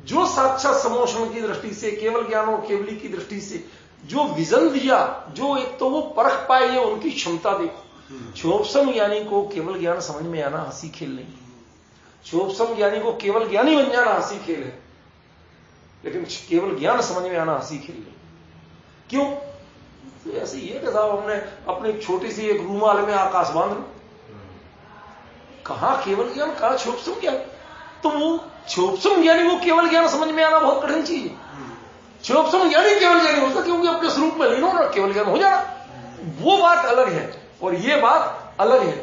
जो साक्षात समोषण की दृष्टि से, केवल ज्ञान और केवली की दृष्टि से जो विजन दिया, जो एक तो वो परख पाए, ये उनकी क्षमता देखो। क्षोभसम ज्ञानी को केवल ज्ञान समझ में आना हंसी खेल नहीं, क्षोभसम ज्ञानी को केवल ज्ञानी बन जाना हंसी खेल है, लेकिन केवल ज्ञान समझ में आना हंसी खेल नहीं। क्यों? तो ऐसे ये कि साहब हमने अपनी छोटी सी एक रूमाल में आकाश बांध लो, कहां केवल ज्ञान, कहां क्षोभसम ज्ञान? तो वो क्षोभसम ज्ञानी को केवल ज्ञान समझ में आना बहुत कठिन चीज है। क्षोभसम ज्ञानी केवल ज्ञानी होता क्योंकि अपने स्वरूप में लीन होना, केवल ज्ञान हो जाना, वो बात अलग है और ये बात अलग है।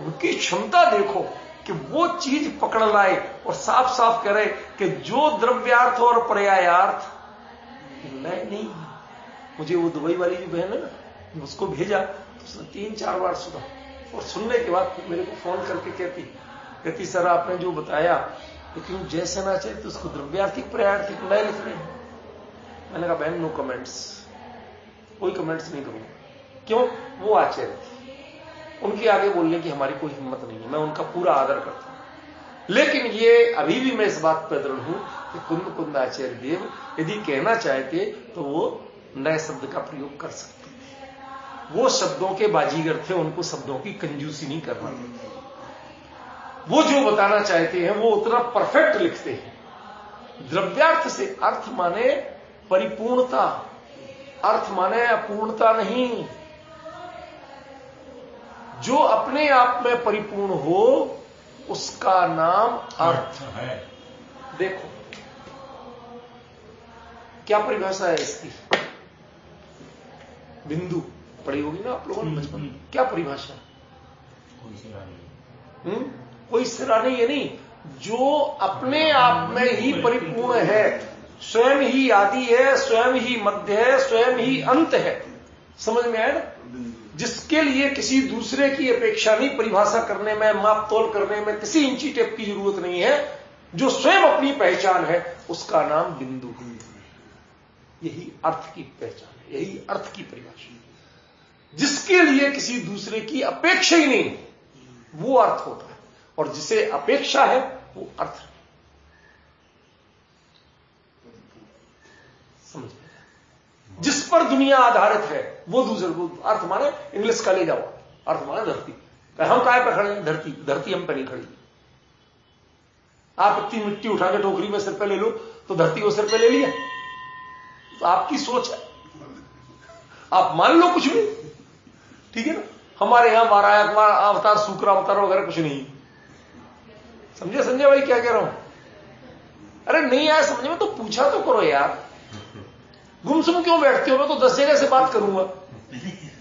उनकी क्षमता देखो कि वो चीज पकड़ लाए और साफ साफ करे कि जो द्रव्यार्थ और पर्यायार्थ नए नहीं। मुझे वो दुबई वाली जो बहन है ना, उसको भेजा तो उसने 3-4 बार सुना और सुनने के बाद मेरे को फोन करके कहती सर आपने जो बताया, लेकिन जैसे ना चाहे तो उसको द्रव्यार्थिक पर्यायार्थिक नए लिख रहे हैं। मैंने कहा बहन नो कमेंट्स, कोई कमेंट्स नहीं करूंगा। क्यों? वो आचार्य थे, उनके आगे बोलने की हमारी कोई हिम्मत नहीं है, मैं उनका पूरा आदर करता हूं। लेकिन ये अभी भी मैं इस बात पर दृढ़ हूं कि कुंद कुंद आचार्य देव यदि कहना चाहते तो वो नए शब्द का प्रयोग कर सकते थे। वो शब्दों के बाजीगर थे, उनको शब्दों की कंजूसी नहीं करना। वो जो बताना चाहते हैं वो उतना परफेक्ट लिखते हैं। द्रव्यार्थ से अर्थ माने परिपूर्णता, अर्थ माने अपूर्णता नहीं। जो अपने आप में परिपूर्ण हो उसका नाम अर्थ है। देखो क्या परिभाषा है इसकी, बिंदु पढ़ी होगी ना आप लोगों ने बचपन में, क्या परिभाषा? कोई सिरा नहीं, कोई सिरा नहीं है, नहीं, जो अपने आप में ही परिपूर्ण है, स्वयं ही आदि है, स्वयं ही मध्य है, स्वयं ही अंत है। समझ में आया ना? जिसके लिए किसी दूसरे की अपेक्षा नहीं, परिभाषा करने में, माप तोल करने में किसी इंची टेप की जरूरत नहीं है, जो स्वयं अपनी पहचान है, उसका नाम बिंदु है। यही अर्थ की पहचान है, यही अर्थ की परिभाषा। जिसके लिए किसी दूसरे की अपेक्षा ही नहीं, वो अर्थ होता है, और जिसे अपेक्षा है वो अर्थ। समझ, जिस पर दुनिया आधारित है वो दूसरे को अर्थ माने, इंग्लिश का ले जाओ, अर्थ माने धरती। हम काय पर खड़े हैं? धरती, धरती हम पे नहीं खड़ी। आप इतनी मिट्टी उठा के टोकरी में सिर पे ले लो तो धरती को सिर पे ले लिया, तो आपकी सोच है, आप मान लो कुछ भी, ठीक है ना? हमारे यहां वारायक अवतार, शुक्र अवतार वगैरह कुछ नहीं। समझे संजय भाई क्या कह रहा हूं? अरे नहीं आया समझ में तो पूछा तो करो यार, गुमसुम क्यों बैठते हो? मैं तो 10 जगह से बात करूंगा,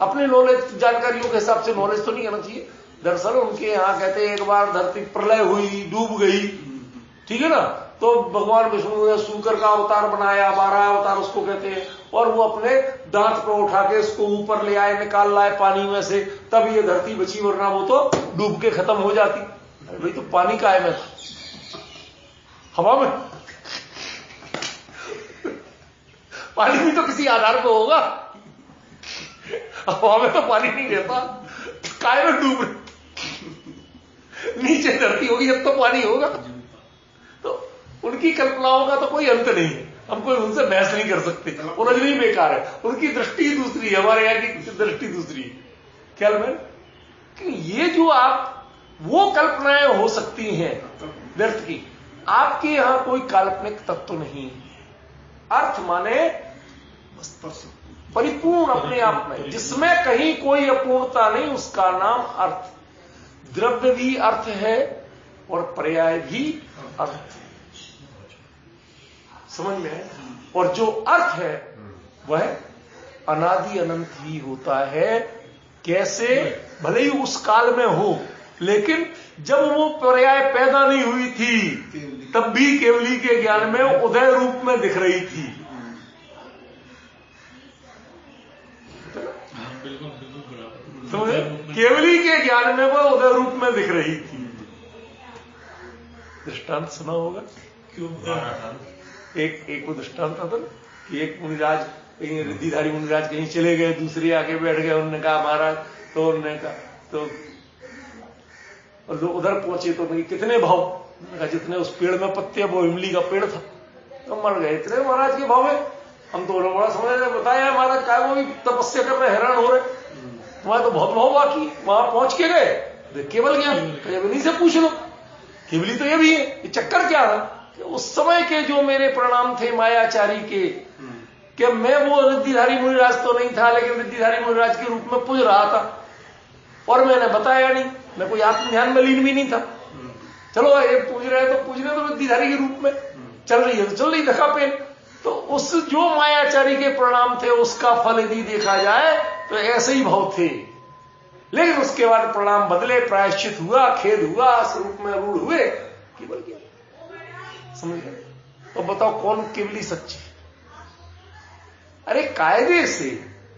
अपनी नॉलेज जानकारियों के हिसाब से नॉलेज तो नहीं आना चाहिए। दरअसल उनके यहां कहते हैं एक बार धरती प्रलय हुई, डूब गई, ठीक है ना, तो भगवान विष्णु ने शुक्र का अवतार बनाया, 12 अवतार उसको कहते हैं, और वो अपने दांत पर उठा के इसको ऊपर ले आए, निकाल लाए पानी में से, तब ये धरती बची, वरना वो तो डूब के खत्म हो जाती। अरे भाई तो पानी का है में हवा में, पानी भी तो किसी आधार पर होगा, हवा में तो पानी नहीं रहता, काय में डूब रहे, नीचे धरती होगी जब तो पानी होगा। तो उनकी कल्पनाओं का तो कोई अंत नहीं है, हम कोई उनसे बहस नहीं कर सकते, उलझना ही बेकार है। उनकी दृष्टि दूसरी है, हमारे यहां की दृष्टि दूसरी है। ख्याल में कि ये जो आप वो कल्पनाएं हो सकती हैं व्यर्थ की, आपके यहां कोई काल्पनिक तत्व नहीं है। अर्थ माने परिपूर्ण अपने आप में, जिसमें कहीं कोई अपूर्णता नहीं, उसका नाम अर्थ। द्रव्य भी अर्थ है और पर्याय भी अर्थ, समझ में है? और जो अर्थ है वह अनादि अनंत ही होता है। कैसे? भले ही उस काल में हो, लेकिन जब वो पर्याय पैदा नहीं हुई थी तब भी केवली के ज्ञान में उदय रूप में दिख रही थी। बिल्कुल बिल्कुल बराबर। समझे? केवली के ज्ञान में वो उदय रूप में दिख रही थी। दृष्टांत सुना होगा? क्यों? एक वो दृष्टांत था कि एक मुनिराज, कहीं रिद्धिधारी मुनिराज कहीं चले गए, दूसरे आके बैठ गए। उन्होंने कहा महाराज, तो उन्होंने कहा तो उधर पहुंचे तो उन्होंने कितने भाव? उन्होंने कहा जितने उस पेड़ में पत्ते, वो इमली का पेड़ था। तो मर गए। इतने महाराज के भाव है? हम तो बड़ा समझ रहे, बताया महाराज का वो भी तपस्या कर रहे, हैरान हो रहे, वहां तो बहुत भाव बाकी। वहां पहुंच के गए, केवल ज्ञान केवली से पूछ लो। केवली तो ये भी है। ये चक्कर क्या था कि उस समय के जो मेरे प्रणाम थे मायाचारी के, कि मैं वो रिद्धिधारी मुनिराज तो नहीं था, लेकिन रिद्धिधारी मुनिराज के रूप में पूज रहा था और मैंने बताया नहीं। मैं कोई आत्म ध्यान में लीन भी नहीं था। चलो ये पूज रहे तो रिद्धिधारी के रूप में चल रही है तो चल रही, धक्का पेन। तो उस जो मायाचारी के प्रणाम थे उसका फल यदि देखा जाए तो ऐसे ही भाव थे, लेकिन उसके बाद प्रणाम बदले, प्रायश्चित हुआ, खेद हुआ, स्वरूप में रूढ़ हुए, केवल गया। समझ गए? तो बताओ कौन केवली सच्ची? अरे कायदे से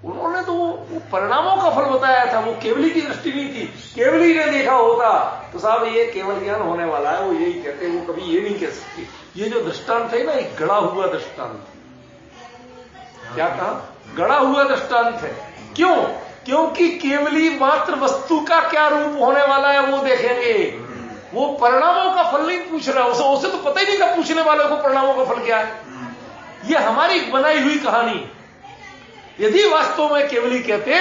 उन्होंने तो वो परिणामों का फल बताया था, वो केवली की दृष्टि नहीं थी। केवली ने देखा होता तो साहब ये केवल ज्ञान होने वाला है, वो यही कहते, वो कभी ये नहीं कह सकते। ये जो दृष्टांत है ना, एक गड़ा हुआ दृष्टांत। क्या कहा? गड़ा हुआ दृष्टांत है। क्यों? क्योंकि केवली मात्र वस्तु का क्या रूप होने वाला है वो देखेंगे, वो परिणामों का फल नहीं पूछ रहा। उसे तो पता ही नहीं था पूछने वाले को परिणामों का फल क्या है। ये हमारी बनाई हुई कहानी। यदि वास्तव में केवली कहते,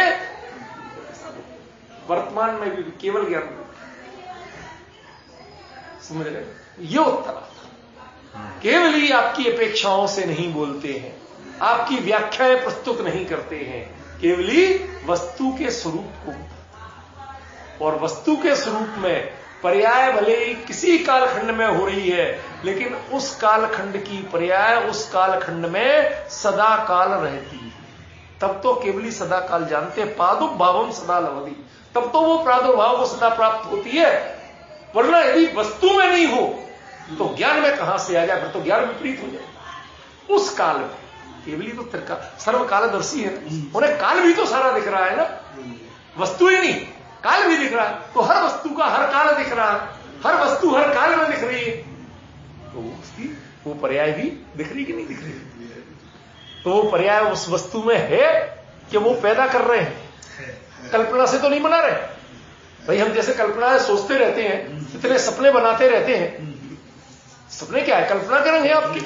वर्तमान में भी केवल ज्ञान, समझ रहे? ये उत्तर आता। केवली आपकी अपेक्षाओं से नहीं बोलते हैं, आपकी व्याख्याएं प्रस्तुत नहीं करते हैं। केवली वस्तु के स्वरूप को, और वस्तु के स्वरूप में पर्याय भले ही किसी कालखंड में हो रही है, लेकिन उस कालखंड की पर्याय उस कालखंड में सदा काल रहती है। तब तो केवली सदा काल जानते, पादुभावम सदा लवती, तब तो वो प्रादुर्भाव को सदा प्राप्त होती है। वरना यदि वस्तु में नहीं हो तो ज्ञान में कहां से आ जाए? फिर तो ज्ञान विपरीत हो जाए। उस काल में केवली तो सर्वकालदर्शी है, उन्हें काल भी तो सारा दिख रहा है ना, वस्तु ही नहीं काल भी दिख रहा है। तो हर वस्तु का हर काल दिख रहा है, हर वस्तु हर काल में दिख रही है, तो उसकी वो पर्याय भी दिख रही कि नहीं दिख रही? तो वो पर्याय उस वस्तु में है कि वो पैदा कर रहे हैं, कल्पना से तो नहीं बना रहे। भाई हम जैसे कल्पना सोचते रहते हैं, इतने सपने बनाते रहते हैं, सपने क्या है? कल्पना करेंगे आपकी,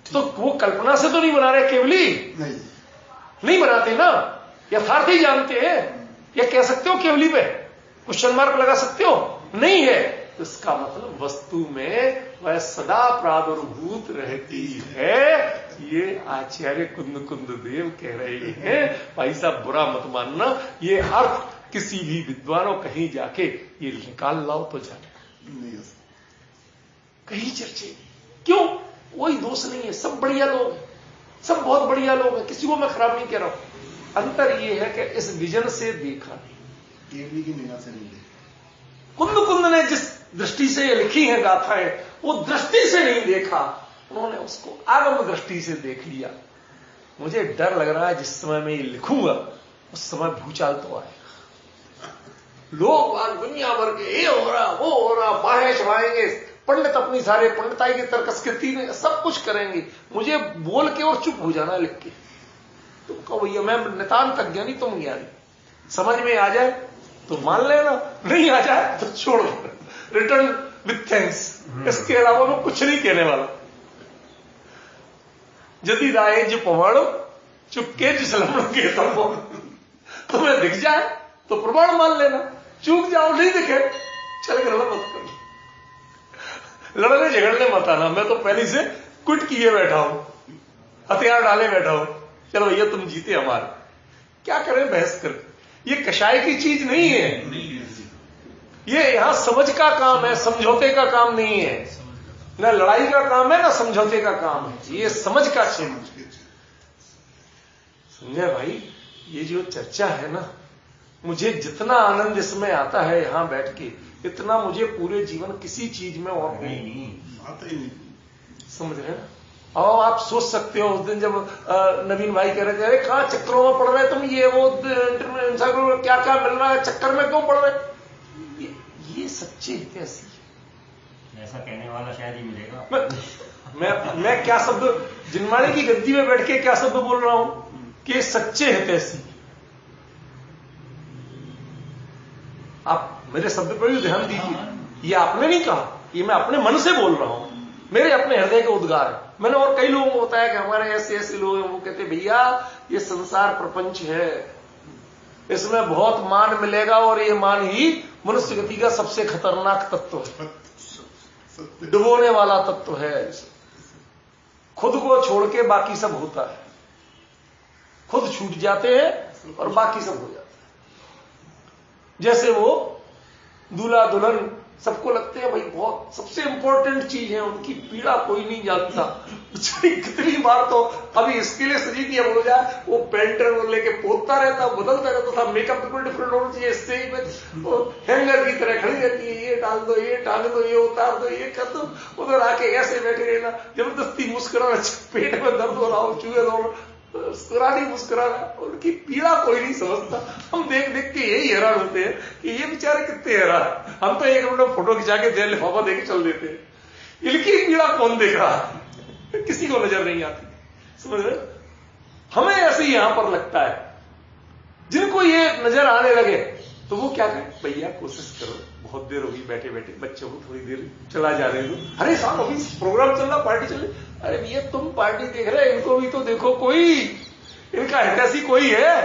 तो वो कल्पना से तो नहीं बना रहे, केवली नहीं बनाते ना, यथार्थ ही जानते हैं। या कह सकते हो केवली पे क्वेश्चन मार्क लगा सकते हो? नहीं है। तो इसका मतलब वस्तु में वह सदा प्रादुर्भूत रहती है। ये आचार्य कुंद देव कह रहे हैं। भाई साहब बुरा मत मानना, ये अर्थ किसी भी विद्वानों कहीं जाके ये निकाल लाओ तो जाने कहीं चर्चे। क्यों? कोई दोष नहीं है, सब बढ़िया लोग हैं, सब बहुत बढ़िया लोग हैं, किसी को मैं खराब नहीं कह रहा हूं। अंतर यह है कि इस विजन से देखा नहीं, केवली की निगाह से नहीं देखा। कुंद ने जिस दृष्टि से ये लिखी है गाथाएं, वो दृष्टि से नहीं देखा, उन्होंने उसको आगम दृष्टि से देख लिया। मुझे डर लग रहा है जिस समय मैं ये लिखूंगा उस समय भूचाल तो आएगा। लोग आज दुनिया भर के ये हो रहा वो हो रहा, बाहें छवाएंगे, पंडित अपनी सारे पंडिताई की तर्कस कीर्ति में सब कुछ करेंगे, मुझे बोल के और चुप हो जाना लिख के। तुम कहो भैया मैं नितांत अज्ञानी, तुम ज्ञानी, समझ में आ जाए तो मान लेना, नहीं आ जाए तो छोड़ो, रिटर्न विथ थैंक्स। इसके अलावा मैं कुछ नहीं कहने वाला। यदि राय जो पवाड़ो चुपके जिस लमण के तुम्हें दिख जाए तो प्रमाण मान लेना, चूक जाओ नहीं दिखे चल कर मत करो, लड़ने झगड़ने मत आना। मैं तो पहले से क्विट किए बैठा हूं, हथियार डाले बैठा हूं, चलो भैया तुम जीते हमारे, क्या करें बहस कर। ये कषाय की चीज नहीं है, ये यहां समझ का काम है, समझौते का काम नहीं है। ना लड़ाई का काम है ना समझौते का काम है, ये समझ का क्षेत्र। संजय भाई, ये जो चर्चा है ना, मुझे जितना आनंद इसमें आता है यहां बैठ के, इतना मुझे पूरे जीवन किसी चीज में और नहीं आता ही नहीं। समझ रहे ना? और आप सोच सकते हो उस दिन जब नवीन भाई कह रहे थे, अरे कहां चक्करों में पड़ रहे तुम, ये वो क्या क्या मिल रहा है, चक्कर में क्यों पड़ रहे? ये सच्चे हितैषी है। ऐसा कहने वाला शायद ही मिलेगा। मैं क्या शब्द, जिनवाणी की गद्दी में बैठ के क्या शब्द बोल रहा हूं कि सच्चे हितैषी। आप मेरे शब्द पर भी ध्यान दीजिए, ये आपने नहीं कहा, ये मैं अपने मन से बोल रहा हूं, मेरे अपने हृदय के उद्गार है। मैंने और कई लोगों को बताया कि हमारे ऐसे ऐसे लोग हैं, वो कहते भैया ये संसार प्रपंच है, इसमें बहुत मान मिलेगा और ये मान ही मनुष्य गति का सबसे खतरनाक तत्व है, डुबोने वाला तत्व है। खुद को छोड़ के बाकी सब होता है, खुद छूट जाते हैं और बाकी सब हो जाता है। जैसे वो दूल्हा दुल्हन सबको लगते हैं भाई बहुत सबसे इंपॉर्टेंट चीज है, उनकी पीड़ा कोई नहीं जानता। कितनी बार तो अभी इसके लिए सजी की हो जाए, वो पेंटर लेके पोतता रहता, बदलता रहता था, मेकअप बिल्कुल डिफरेंट होना चाहिए, स्टेज पे हैंगर की तरह खड़ी रहती है, ये डाल दो, ये टांग दो, ये उतार दो, ये कर दो, उधर आके ऐसे बैठे रहना, जबरदस्ती मुस्कुराना, पेट में दर्द हो रहा हो, चूहे दो मुस्कुराना, उनकी पीड़ा कोई नहीं समझता। हम देख देख के यही हैरान होते हैं कि ये बेचारे कितने हैरान। हम तो एक मिनट फोटो खिंचा के जेल लिफाफा देके चल देते हैं, इनकी पीड़ा कौन देख रहा है, किसी को नजर नहीं आती। समझ रहे? हमें ऐसे ही यहां पर लगता है, जिनको ये नजर आने लगे तो वो क्या कहें, भैया कोशिश करो, बहुत देर होगी बैठे बैठे, बच्चों को थोड़ी देर चला जाने दो। अरे साहब अभी प्रोग्राम चल रहा, पार्टी चल रही। अरे भैया तुम पार्टी देख रहे, इनको भी तो देखो, कोई इनका हितैषी कोई है।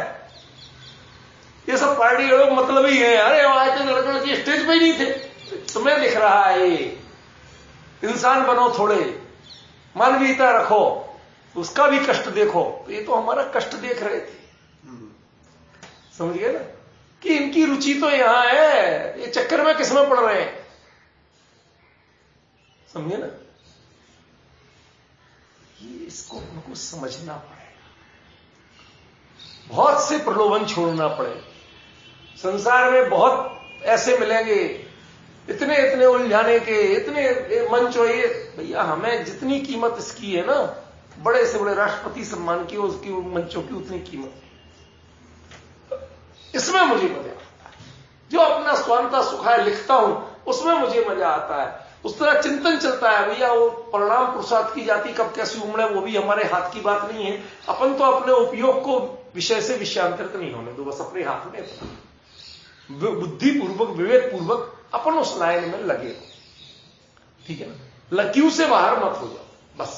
ये सब पार्टी के लोग मतलब ही है। अरे वहां तो लड़के लड़की स्टेज पे ही नहीं थे, तुम्हें दिख रहा है। इंसान बनो, थोड़े मानवीयता रखो, उसका भी कष्ट देखो। तो ये तो हमारा कष्ट देख रहे थे, समझ गए ना, कि इनकी रुचि तो यहां है, ये चक्कर में किसमें पड़ रहे हैं, समझे ना। ये इसको उनको समझना पड़ेगा, बहुत से प्रलोभन छोड़ना पड़ेगा। संसार में बहुत ऐसे मिलेंगे, इतने इतने उलझाने के, इतने मंच हो। ये भैया हमें जितनी कीमत इसकी है ना, बड़े से बड़े राष्ट्रपति सम्मान की, उसकी मंचों की उतनी कीमत, इसमें मुझे मजा आता है। जो अपना स्वांता सुखा लिखता हूं, उसमें मुझे मजा आता है। उस तरह चिंतन चलता है भैया, वो परिणाम पुरुषार्थ की जाति कब कैसी उमड़े वो भी हमारे हाथ की बात नहीं है। अपन तो अपने उपयोग को विषय से विषयांतरित नहीं होने दो, बस अपने हाथ में बुद्धिपूर्वक विवेक पूर्वक अपन उस लाइन में लगे, ठीक है ना, लकीव से बाहर मत हो जाओ बस।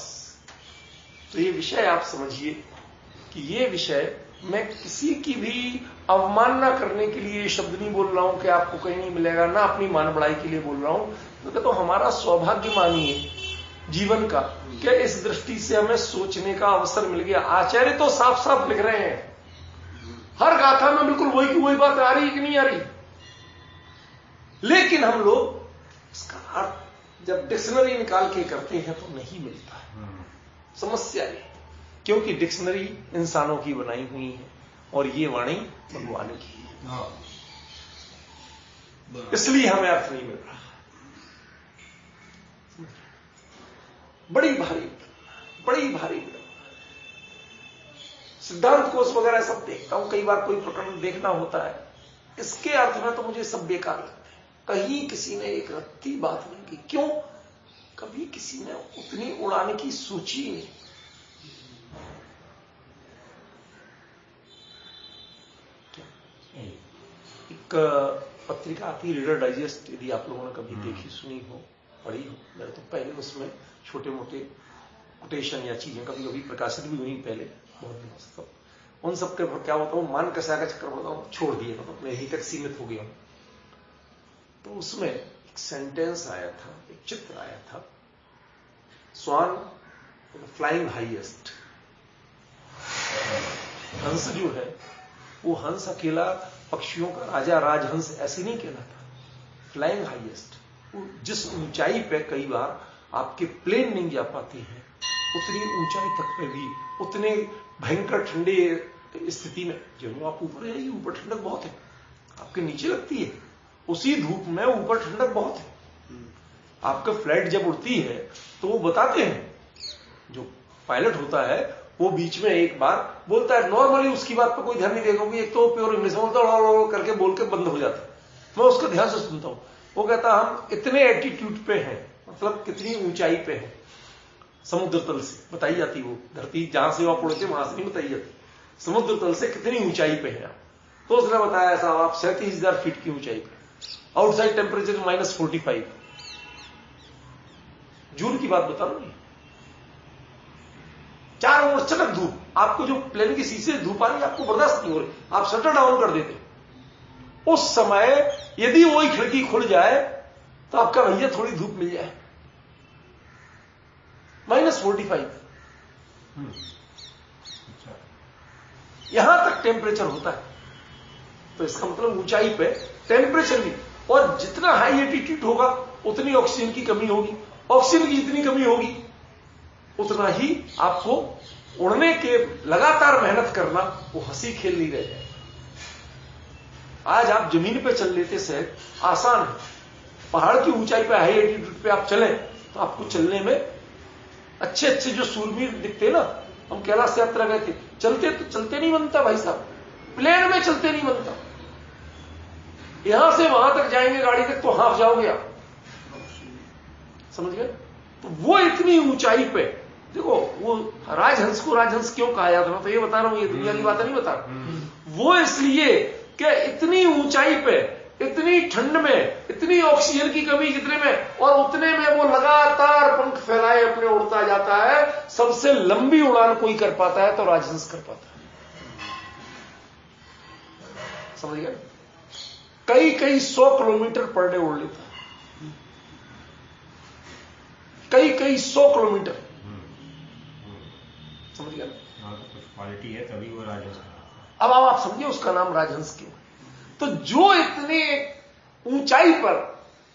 तो ये विषय आप समझिए कि ये विषय मैं किसी की भी अवमानना करने के लिए शब्द नहीं बोल रहा हूं कि आपको कहीं नहीं मिलेगा, ना अपनी मान बढ़ाई के लिए बोल रहा हूं। तो हमारा सौभाग्य मानिए जीवन का, क्या इस दृष्टि से हमें सोचने का अवसर मिल गया। आचार्य तो साफ साफ लिख रहे हैं, हर गाथा में बिल्कुल वही की वही बात आ रही कि नहीं आ रही, लेकिन हम लोग इसका अर्थ जब डिक्शनरी निकाल के करते हैं तो नहीं मिलता है। समस्या ये, क्योंकि डिक्शनरी इंसानों की बनाई हुई है और ये वाणी भगवान की है, इसलिए हमें अर्थ नहीं मिल रहा। बड़ी भारी सिद्धांत कोश वगैरह सब देखता हूं, कई बार कोई प्रकरण देखना होता है, इसके अर्थ में तो मुझे सब बेकार लगता है। कहीं किसी ने एक रत्ती बात नहीं की, क्यों? कभी किसी ने उतनी उड़ाने की सोची नहीं। एक पत्रिका आती रीडर डाइजेस्ट, यदि आप लोगों ने कभी देखी सुनी हो पढ़ी हो, मैंने तो पहले उसमें छोटे मोटे कोटेशन या चीजें कभी कभी प्रकाशित भी हुई पहले बहुत दिनों से। सब उन सब के क्या होता हूं, मान कसा का चक्कर होता हूं, छोड़ दिए, मतलब मैं यहीं तक सीमित हो गया हूं। तो उसमें एक सेंटेंस आया था, एक चित्र आया था, स्वान फ्लाइंग हाईएस्ट। हंस जो है वो हंस अकेला पक्षियों का राजा राजहंस ऐसे नहीं कहलाता, फ्लाइंग हाईएस्ट। जिस ऊंचाई पे कई बार आपके प्लेन नहीं जा पाते हैं, उतनी ऊंचाई तक में भी उतने भयंकर ठंडे स्थिति में जब आप ऊपर जाइए, ऊपर ठंडक बहुत है, आपके नीचे लगती है, उसी धूप में ऊपर ठंडक बहुत है। आपका फ्लाइट जब उड़ती है तो वो बताते हैं, जो पायलट होता है वो बीच में एक बार बोलता है, नॉर्मली उसकी बात पर कोई ध्यान नहीं देगा, एक तो प्योर इंग्लिश में बोलता करके बोल के बंद हो जाता है, मैं उसको ध्यान से सुनता हूं। वो कहता हम इतने एटीट्यूड पे हैं, मतलब कितनी ऊंचाई पे है समुद्र तल से बताई जाती, वो धरती जहां से आप उड़ते वहां से नहीं बताई जाती, समुद्र तल से कितनी ऊंचाई पे है आप। तो उसने बताया साहब आप 37,000 फीट की ऊंचाई पे, आउटसाइड टेम्परेचर -45, जून की बात बता रहा हूं, चारों ओर चटक धूप, आपको जो प्लेन की शीशे धूप आ रही है आपको बर्दाश्त नहीं हो रही, आप शटर डाउन कर देते। उस समय यदि वही खिड़की खुल जाए तो आपका भैया थोड़ी धूप मिल जाए, -45 यहां तक टेम्परेचर होता है। तो इसका मतलब ऊंचाई पे टेम्परेचर भी, और जितना हाई एटीट्यूड होगा उतनी ऑक्सीजन की कमी होगी, ऑक्सीजन की जितनी कमी होगी उतना ही आपको उड़ने के लगातार मेहनत करना वो हंसी खेल नहीं रह जाए। आज आप जमीन पे चल लेते से आसान है, पहाड़ की ऊंचाई पे हाई एटीट्यूड पे आप चलें तो आपको चलने में अच्छे अच्छे जो सूरवीर दिखते ना, हम कैलाश यात्रा गए थे, चलते तो चलते नहीं बनता भाई साहब, प्लेन में चलते नहीं बनता, यहां से वहां तक जाएंगे गाड़ी तक तो हाफ जाओगे आप, समझ गए। तो वो इतनी ऊंचाई पे देखो, वो राजहंस को राजहंस क्यों कहा जाता है, तो ये बता रहा हूं, ये दुनिया की बातें नहीं बता रहा, वो इसलिए कि इतनी ऊंचाई पे, इतनी ठंड में, इतनी ऑक्सीजन की कमी जितने में, और उतने में वो लगातार पंख फैलाए अपने उड़ता जाता है। सबसे लंबी उड़ान कोई कर पाता है तो राजहंस कर पाता है, समझ गए। कई 100 किलोमीटर पर डे उड़ लेता है, कई 100 किलोमीटर, समझ गया। कुछ क्वालिटी है तभी वो राजहंस। अब आप समझिए उसका नाम राजहंस क्यों। तो जो इतने ऊंचाई पर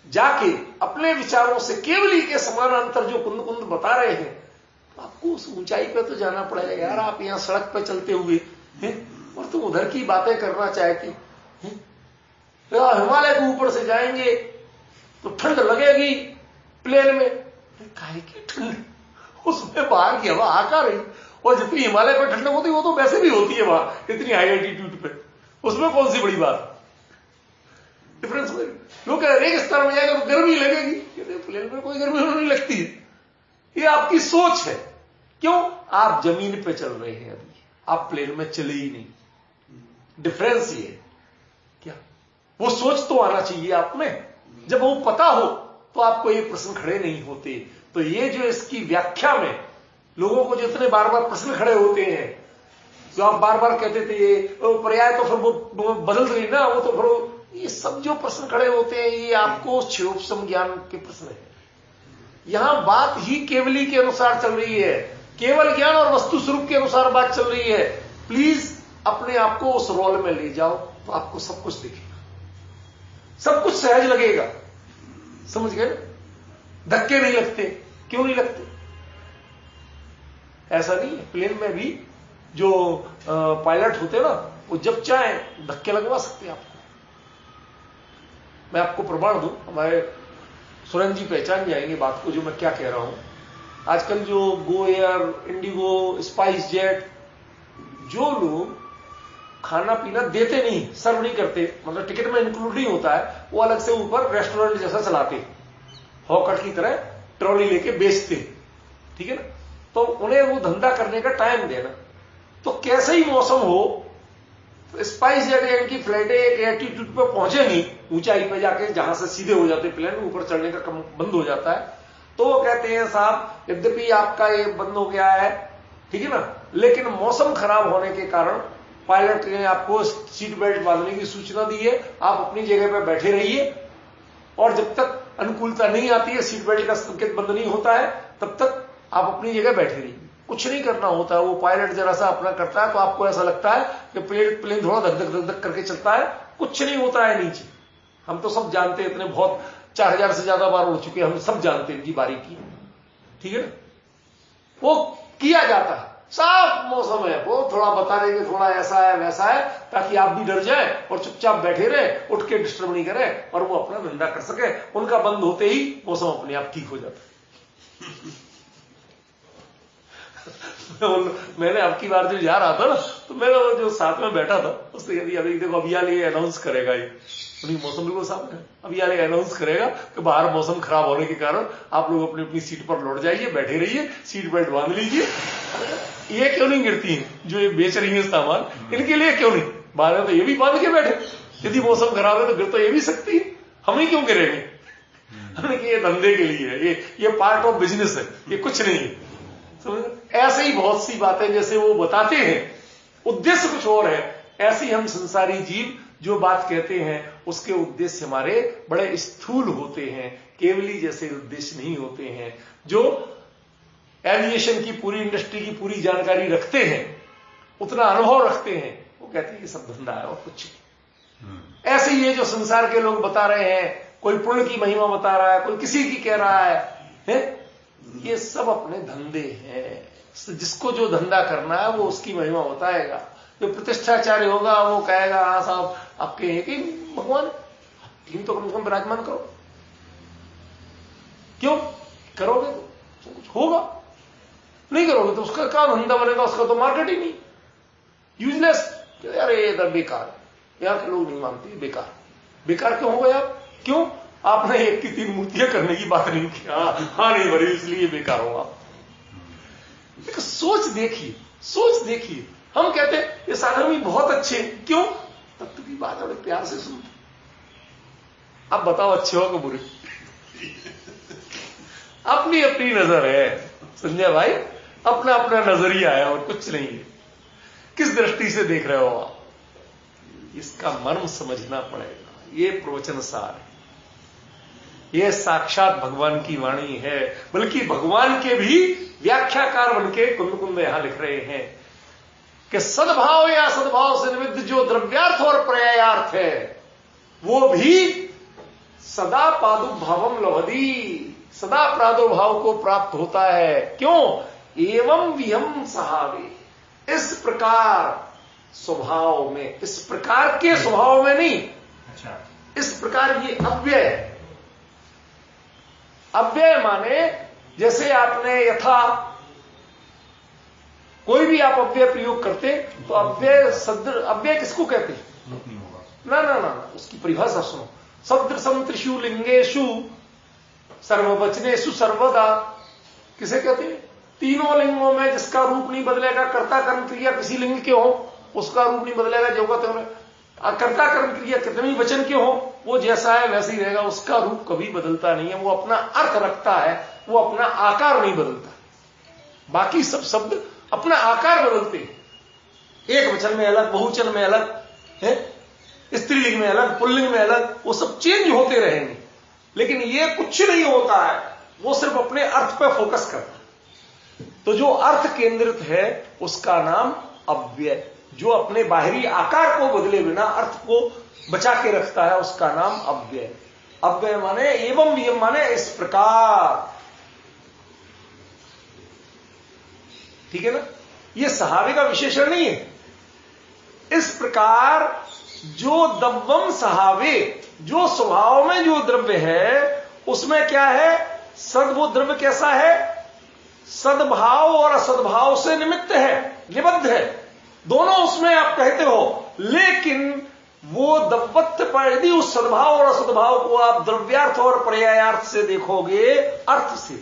जाके अपने विचारों से केवली के समानांतर जो कुंद कुंद बता रहे हैं, तो आपको उस ऊंचाई पर तो जाना पड़ेगा यार। आप यहां सड़क पर चलते हुए हैं और तुम उधर की बातें करना चाहती हैं, तो हिमालय के ऊपर से जाएंगे तो ठंड लगेगी प्लेन में, काहे की ठंड, उसमें बाहर की हवा आकर रही, और जितनी हिमालय पर ठंडक होती है वो तो वैसे भी होती है वहां इतनी हाई एल्टीट्यूड पे, उसमें कौन सी बड़ी बात डिफरेंस। लोग कह रहे रेगिस्तान में जाएगा तो गर्मी लगेगी, कहते प्लेन में कोई गर्मी नहीं लगती है, ये आपकी सोच है। क्यों? आप जमीन पे चल रहे हैं, अभी आप प्लेन में चले ही नहीं, डिफरेंस ये है क्या। वो सोच तो आना चाहिए आप में, जब वो पता हो तो आपको ये प्रश्न खड़े नहीं होते। तो ये जो इसकी व्याख्या में लोगों को जितने बार बार प्रश्न खड़े होते हैं, जो आप बार बार कहते थे ये पर्याय तो फिर वो बदल रही ना, वो तो फिर ये सब जो प्रश्न खड़े होते हैं ये आपको क्षयोपम ज्ञान के प्रश्न है। यहां बात ही केवली के अनुसार चल रही है, केवल ज्ञान और वस्तु स्वरूप के अनुसार बात चल रही है। प्लीज अपने आप को उस रोल में ले जाओ तो आपको सब कुछ दिखेगा, सब कुछ सहज लगेगा, समझ गए ना। धक्के नहीं लगते, क्यों नहीं लगते? ऐसा नहीं है, प्लेन में भी जो पायलट होते हैं ना, वो जब चाहे धक्के लगवा सकते हैं आपको। मैं आपको प्रमाण दूं, हमारे सुरेंद्र जी पहचान जाएंगे बात को जो मैं क्या कह रहा हूं। आजकल जो Go Air, Indigo, spice jet, जो लोग खाना पीना देते नहीं, सर्व नहीं करते, मतलब टिकट में इंक्लूड नहीं होता है, वो अलग से ऊपर रेस्टोरेंट जैसा चलाते, हॉकर की तरह ट्रॉली लेके बेचते, ठीक है ना। तो उन्हें वो धंधा करने का टाइम देना, तो कैसे ही मौसम हो, तो स्पाइस जेट की फ्लाइटें एक एल्टीट्यूड पे पहुंचे नहीं, ऊंचाई पे जाके जहां से सीधे हो जाते प्लेन, ऊपर चढ़ने का कम बंद हो जाता है। तो वो कहते हैं साहब यद्यपि आपका ये बंद हो गया है, ठीक है ना, लेकिन मौसम खराब होने के कारण पायलट ने आपको सीट बेल्ट बांधने की सूचना दी है, आप अपनी जगह पर बैठे रहिए, और जब तक अनुकूलता नहीं आती है, सीट बेल्ट का संकेत बंद नहीं होता है, तब तक आप अपनी जगह बैठे रहिए, कुछ नहीं करना होता है। वो पायलट जरा सा अपना करता है तो आपको ऐसा लगता है कि प्लेन थोड़ा धक धक धक धक करके चलता है, कुछ नहीं होता है नीचे। हम तो सब जानते हैं, इतने बहुत 4000 से ज्यादा बार उड़ चुके हैं, हम सब जानते हैं इनकी बारीकी। ठीक है ना, वो किया जाता है। साफ मौसम है, वो थोड़ा बता देंगे थोड़ा ऐसा है वैसा है, ताकि आप भी डर जाए और चुपचाप बैठे रहे, उठ के डिस्टर्ब नहीं करे और वो अपना धंधा कर सके। उनका बंद होते ही मौसम अपने आप ठीक हो जाता है। मैंने अब की बार जब जा रहा था ना, तो मेरा वो जो साथ में बैठा था उसने कहा अभी देखो अभी ये अनाउंस करेगा, ये मौसम बिल्कुल साफ है, अभी ये अनाउंस करेगा कि बाहर मौसम खराब होने के कारण आप लोग अपनी अपनी सीट पर लौट जाइए, बैठे रहिए, सीट बेल्ट बांध लीजिए। ये क्यों नहीं गिरती है जो ये बेच रही है सामान, इनके लिए क्यों नहीं, बाहर तो ये भी बांध के बैठे, यदि मौसम खराब है तो गिर तो ये भी सकती है, हम ही क्यों गिरेंगे। हमने कि ये धंधे के लिए है, ये पार्ट ऑफ बिजनेस है, ये कुछ नहीं है। ऐसे ही बहुत सी बातें जैसे वो बताते हैं, उद्देश्य कुछ और है। ऐसे ही हम संसारी जीव जो बात कहते हैं उसके उद्देश्य हमारे बड़े स्थूल होते हैं, केवली जैसे उद्देश्य नहीं होते हैं। जो एविएशन की पूरी इंडस्ट्री की पूरी जानकारी रखते हैं, उतना अनुभव रखते हैं, वो कहते हैं ये सब धंधा है और कुछ नहीं। ऐसे ही ये जो संसार के लोग बता रहे हैं, कोई पुण्य की महिमा बता रहा है, कोई किसी की कह रहा है? ये सब अपने धंधे हैं। जिसको जो धंधा करना है वो उसकी महिमा बताएगा। जो प्रतिष्ठाचार्य होगा वो कहेगा हाँ साहब आपके एक ही भगवान, तीन तो कम से कम विराजमान करो। क्यों करोगे तो कुछ होगा, नहीं करोगे तो उसका क्या धंधा बनेगा, उसका तो मार्केट ही नहीं, यूजलेस। अरे ये तो बेकार है, यहां के लोग नहीं मानते, बेकार। बेकार क्यों हो गए आप? क्यों? आपने एक की तीन मूर्तियां करने की बात नहीं की, हाँ नहीं भरी इसलिए बेकार होगा। सोच देखिए, सोच देखिए। हम कहते हैं ये साधन भी बहुत अच्छे, क्यों? तत्व की बात बड़े प्यार से सुनते। अब बताओ अच्छे हो कि बुरे? अपनी अपनी नजर है संजय भाई, अपना अपना नजरिया है और कुछ नहीं है। किस दृष्टि से देख रहे हो आप, इसका मर्म समझना पड़ेगा। ये प्रवचन सार है, ये साक्षात भगवान की वाणी है। बल्कि भगवान के भी व्याख्याकार बनके कुंद यहां लिख रहे हैं कि सद्भाव या सद्भाव से निमित्त जो द्रव्यार्थ और पर्यायार्थ है वो भी सदा पादुभावम लभदी, सदा प्रादुर्भाव को प्राप्त होता है। क्यों? एवं विहम सहावे, इस प्रकार स्वभाव में, इस प्रकार के स्वभाव में नहीं, अच्छा, इस प्रकार ये अव्यय। अव्यय माने जैसे आपने यथा, कोई भी आप अव्यय प्रयोग करते तो अव्यय सदृश, अव्यय किसको कहते हैं? नहीं होगा। ना ना ना, उसकी परिभाषा सुनो। सदृशम त्रिषु लिंगेषु सर्ववचनेषु सर्वदा, किसे कहते हैं? तीनों लिंगों में जिसका रूप नहीं बदलेगा, कर्ता कर्म क्रिया किसी लिंग के हो उसका रूप नहीं बदलेगा, जो कहते हैं कर्ता कर्म क्रिया कितने भी वचन के हो वो जैसा है वैसे ही रहेगा, उसका रूप कभी बदलता नहीं है। वो अपना अर्थ रखता है, वो अपना आकार नहीं बदलता। बाकी सब शब्द अपना आकार बदलते हैं, एक वचन में अलग, बहुवचन में अलग है, स्त्रीलिंग में अलग, पुल्लिंग में अलग, वो सब चेंज होते रहेंगे। लेकिन ये कुछ नहीं होता है, वो सिर्फ अपने अर्थ पर फोकस करता है। तो जो अर्थ केंद्रित है उसका नाम अव्यय, जो अपने बाहरी आकार को बदले बिना अर्थ को बचा के रखता है उसका नाम अव्यय। अव्यय माने एवं वियम माने इस प्रकार, ठीक है ना? ये सहावे का विशेषण नहीं है। इस प्रकार जो दव्वम सहावे, जो स्वभाव में जो द्रव्य है उसमें क्या है? सद, वो द्रव्य कैसा है? सद्भाव और असद्भाव से निमित्त है, निबद्ध है, दोनों उसमें आप कहते हो। लेकिन वो दव्वत्व पर, यदि उस सद्भाव और असद्भाव को आप द्रव्यार्थ और पर्यायार्थ से देखोगे, अर्थ से,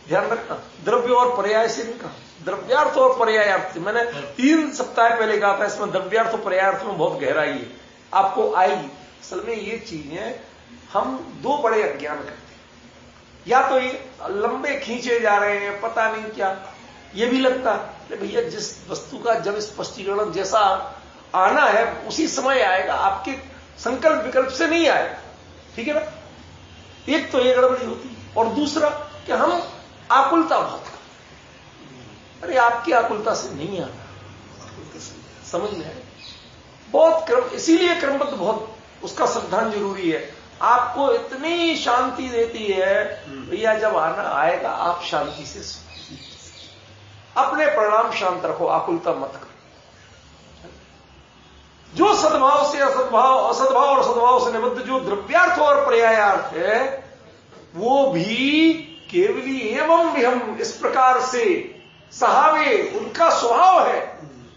ध्यान रखना, द्रव्य और पर्याय से नहीं कहा, द्रव्यार्थ और पर्यायार्थ से। मैंने 3 सप्ताह पहले कहा था इसमें द्रव्यार्थ और पर्यायार्थ में बहुत गहराई है, आपको आएगी। असल में ये चीजें हम दो बड़े अज्ञान करते हैं, या तो ये लंबे खींचे जा रहे हैं, पता नहीं क्या, ये भी लगता है भैया जिस वस्तु का जब स्पष्टीकरण जैसा आना है उसी समय आएगा, आपके संकल्प विकल्प से नहीं आएगा, ठीक है ना? एक तो ये गड़बड़ी होती है, और दूसरा कि हम आकुलता बहुत करते। अरे आपकी आकुलता से नहीं आना, समझ में आए? बहुत क्रम, इसीलिए क्रमबद्ध बहुत उसका सावधान जरूरी है। आपको इतनी शांति देती है भैया, जब आना आएगा आप शांति से सुनो, अपने परिणाम शांत रखो, आकुलता मत करो। जो सद्भाव से असद्भाव, असद्भाव और सद्भाव से निबद्ध जो द्रव्यार्थ और पर्यायार्थ है, वो भी केवली एवं विहम इस प्रकार से सहावे, उनका स्वभाव है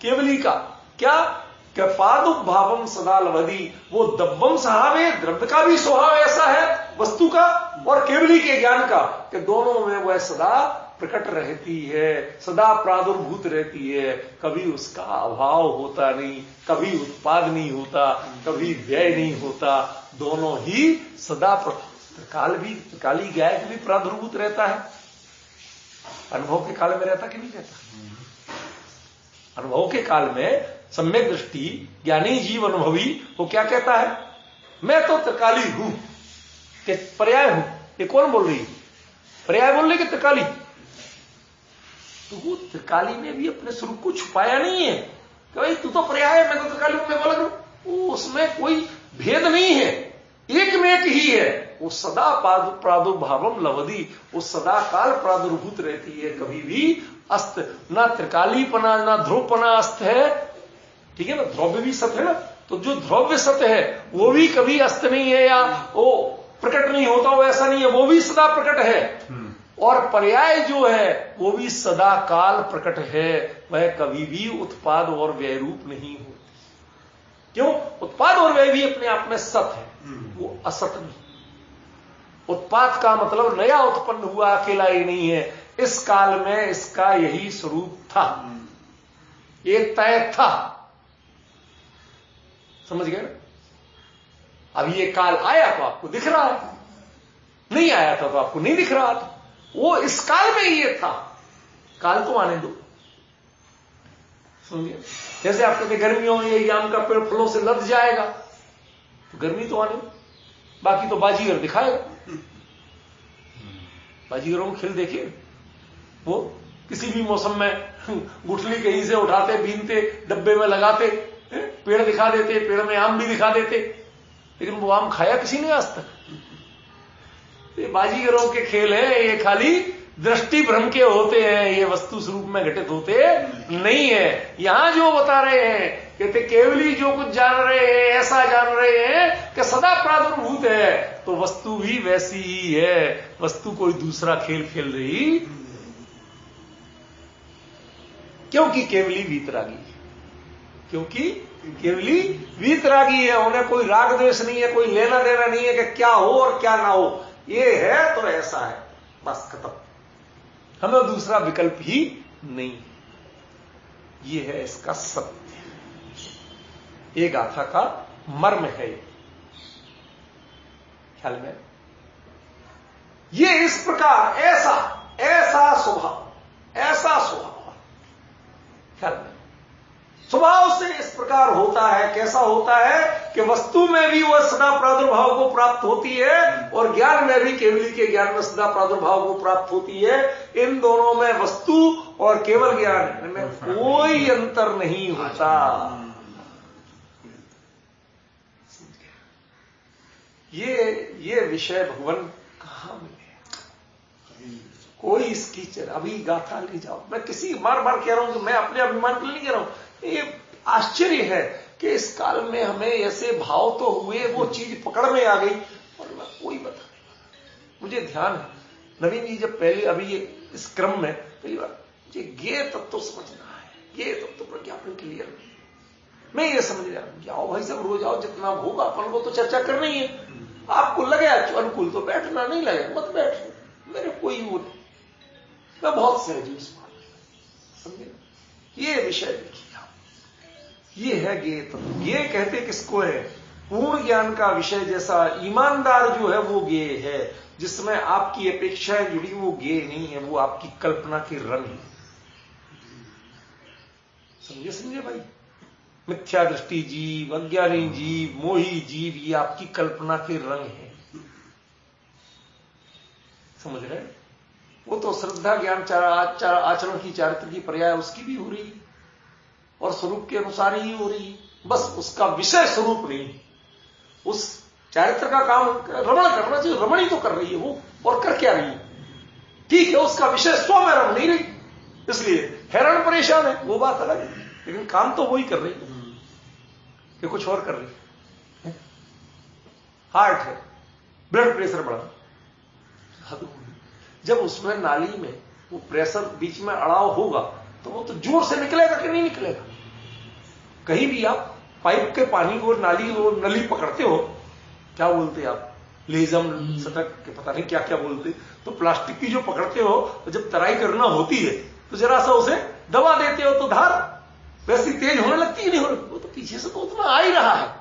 केवली का। क्या? पादुभावम सदा लवदी, वो दब्बम सहावे, द्रव्य का भी स्वभाव ऐसा है वस्तु का, और केवली के ज्ञान का, कि दोनों में वह सदा प्रकट रहती है, सदा प्रादुर्भूत रहती है, कभी उसका अभाव होता नहीं, कभी उत्पाद नहीं होता, कभी व्यय नहीं होता, दोनों ही सदा काली गाय भी प्रादुर्भूत रहता है, अनुभव के काल में रहता कि नहीं रहता? अनुभव के काल में सम्यक दृष्टि ज्ञानी जीव अनुभवी वो क्या कहता है? मैं तो त्रिकाली हूं, कि पर्याय हूं। ये कौन बोल रही है? पर्याय बोल रही कि त्रिकाली? तो वो त्रिकाली ने भी अपने स्वरूप को छुपाया नहीं है कि भाई तू तो पर्याय है, मैं तो त्रिकाली हूं, मैं अलग हूं। उसमें कोई भेद नहीं है, एक में एक ही है। वो सदा प्रादुर्भावम लवदी, वो सदा काल प्रादुर्भूत रहती है, कभी भी अस्त ना त्रिकालीपना ना ध्रुवपना अस्त है। ठीक है ना, द्रव्य भी सत्य है ना, तो जो द्रव्य सत्य है वो भी कभी अस्त नहीं है या वो प्रकट नहीं होता, वो ऐसा नहीं है, वो भी सदा प्रकट है। और पर्याय जो है वो भी सदा काल प्रकट है, वह कभी भी उत्पाद और व्यय रूप नहीं होती। क्यों? उत्पाद और व्यय भी अपने आप में सत्य है, वो असत नहीं। उत्पाद का मतलब नया उत्पन्न हुआ अकेला ही नहीं है, इस काल में इसका यही स्वरूप था, ये तय था। समझ गए ना? अब ये काल आया तो आपको दिख रहा है, नहीं आया था तो आपको नहीं दिख रहा था, वो इस काल में ये था। काल तो आने दो। समझिए, जैसे आप कहते गर्मियों में ये आम का पेड़ फलों से लद जाएगा, तो गर्मी तो आने दो, बाकी तो बाजीगर दिखाएगा। बाजीगरों को खेल देखिए, वो किसी भी मौसम में गुठली कहीं से उठाते, बीनते, डब्बे में लगाते, पेड़ दिखा देते, पेड़ में आम भी दिखा देते, लेकिन वो आम खाया किसी ने आज तक? ये बाजीगरों के खेल है, ये खाली दृष्टि भ्रम के होते हैं, ये वस्तु स्वरूप में घटित होते नहीं है। यहां जो बता रहे हैं, कहते केवली जो कुछ जान रहे हैं, ऐसा जान रहे हैं कि सदा प्रादुर्भूत है, तो वस्तु भी वैसी ही है, वस्तु कोई दूसरा खेल खेल रही, क्योंकि केवली वीतरागी है, क्योंकि केवली वीतरागी है। उन्हें कोई राग द्वेष नहीं है, कोई लेना देना नहीं है कि क्या हो और क्या ना हो, ये है तो ऐसा है, बस खत्म, हमें दूसरा विकल्प ही नहीं। ये है इसका सत्य, ये गाथा का मर्म है। ख्याल में ये इस प्रकार ऐसा स्वभाव ख्याल में स्वभाव से इस प्रकार होता है। कैसा होता है कि वस्तु में भी वह सदा प्रादुर्भाव को प्राप्त होती है, और ज्ञान में भी केवली के ज्ञान में सदा प्रादुर्भाव को प्राप्त होती है। इन दोनों में वस्तु और केवल ज्ञान में कोई अंतर नहीं होता। ये विषय भगवान कहां मिले? कोई इसकी अभी गाथा ले जाओ। मैं किसी बार कह रहा हूं कि मैं अपने अभिमान के लिए नहीं कह रहा हूं। ये आश्चर्य है कि इस काल में हमें ऐसे भाव तो हुए, वो चीज पकड़ में आ गई और मैं कोई बता नहीं। मुझे ध्यान है नवीन जी जब पहले अभी इस क्रम में पहली बार मुझे ज्ञेय तत्व समझना है, ज्ञेय तत्व प्रज्ञापन क्लियर नहीं, मैं ये समझ रहा हूं। जाओ भाई सब रोज आओ, जितना होगा अपन को तो चर्चा करनी है। आपको लगे अनुकूल तो बैठना, नहीं लगे मत बैठ, मेरे कोई वो नहीं, मैं बहुत सहज हूं इस बात में, समझे? ये विषय देखिए, ये है ज्ञेय तत्व। ज्ञेय कहते किसको है? पूर्ण ज्ञान का विषय जैसा ईमानदार जो है वो ज्ञेय है, जिसमें आपकी अपेक्षाएं जुड़ी, वो ज्ञेय नहीं है, वो आपकी कल्पना के रंग है। समझे भाई? मिथ्या दृष्टि जीव, अज्ञानी जीव, मोही जीव, ये आपकी कल्पना के रंग है। समझ रहे? वो तो श्रद्धा ज्ञान आचरण की चारित्र की पर्याय उसकी भी हो रही और स्वरूप के अनुसार ही हो रही, बस उसका विषय स्वरूप नहीं, उस चारित्र का काम रमण करना चाहिए, रमण ही तो कर रही है वो, और कर क्या रही है? ठीक है, उसका विषय स्व में रम नहीं रही, इसलिए हैरान परेशान है, वो बात अलग है, लेकिन काम तो वो ही कर रही है कि कुछ और कर रही है। हार्ट है, ब्लड प्रेशर बढ़ा, जब उसमें नाली में वो प्रेशर बीच में अड़ाव होगा तो वो तो जोर से निकलेगा कि नहीं निकलेगा? कहीं भी आप पाइप के पानी को, नाली को, नली पकड़ते हो, क्या बोलते हैं आप, लेजम सटक के पता नहीं क्या क्या बोलते, तो प्लास्टिक की जो पकड़ते हो तो जब तराई करना होती है तो जरा सा उसे दबा देते हो तो धार वैसी तेज होने लगती है, नहीं हो, वो तो पीछे से तो उतना आ ही रहा है।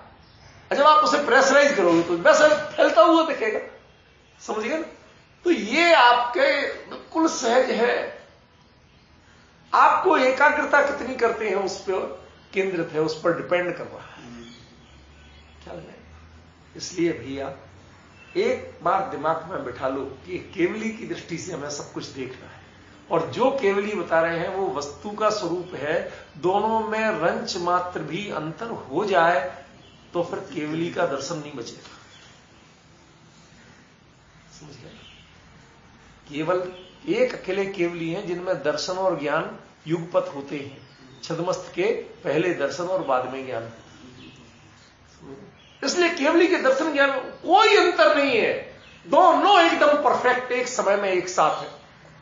जब आप उसे प्रेशराइज करोगे तो वैसे फैलता हुआ दिखेगा, समझ गए ना? तो ये आपके बिल्कुल सहज है। आपको एकाग्रता कितनी करते हैं उस पर केंद्रित है, उस पर डिपेंड कर रहा है, क्या है? इसलिए भैया एक बात दिमाग में बिठा लो कि केवली की दृष्टि से हमें सब कुछ देखना है, और जो केवली बता रहे हैं वो वस्तु का स्वरूप है। दोनों में रंच मात्र भी अंतर हो जाए तो फिर केवली का दर्शन नहीं बचेगा, समझ गए? केवल एक अकेले केवली हैं जिनमें दर्शन और ज्ञान युगपत होते हैं, छद्मस्त के पहले दर्शन और बाद में ज्ञान। इसलिए केवली के दर्शन ज्ञान कोई अंतर नहीं है, दोनों एकदम परफेक्ट एक समय में एक साथ है।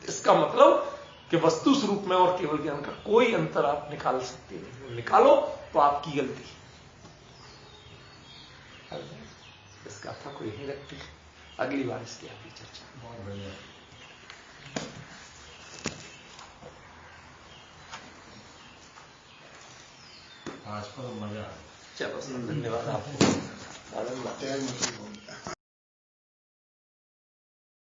इसका मतलब कि वस्तु स्वरूप में और केवल ज्ञान का कोई अंतर आप निकाल सकते नहीं, निकालो तो आपकी गलती। इसका था कोई ही रखती, अगली बार इसकी आपकी चर्चा। बहुत बढ़िया। आज को मजा। चलो, धन्यवाद आपको। तैयार मत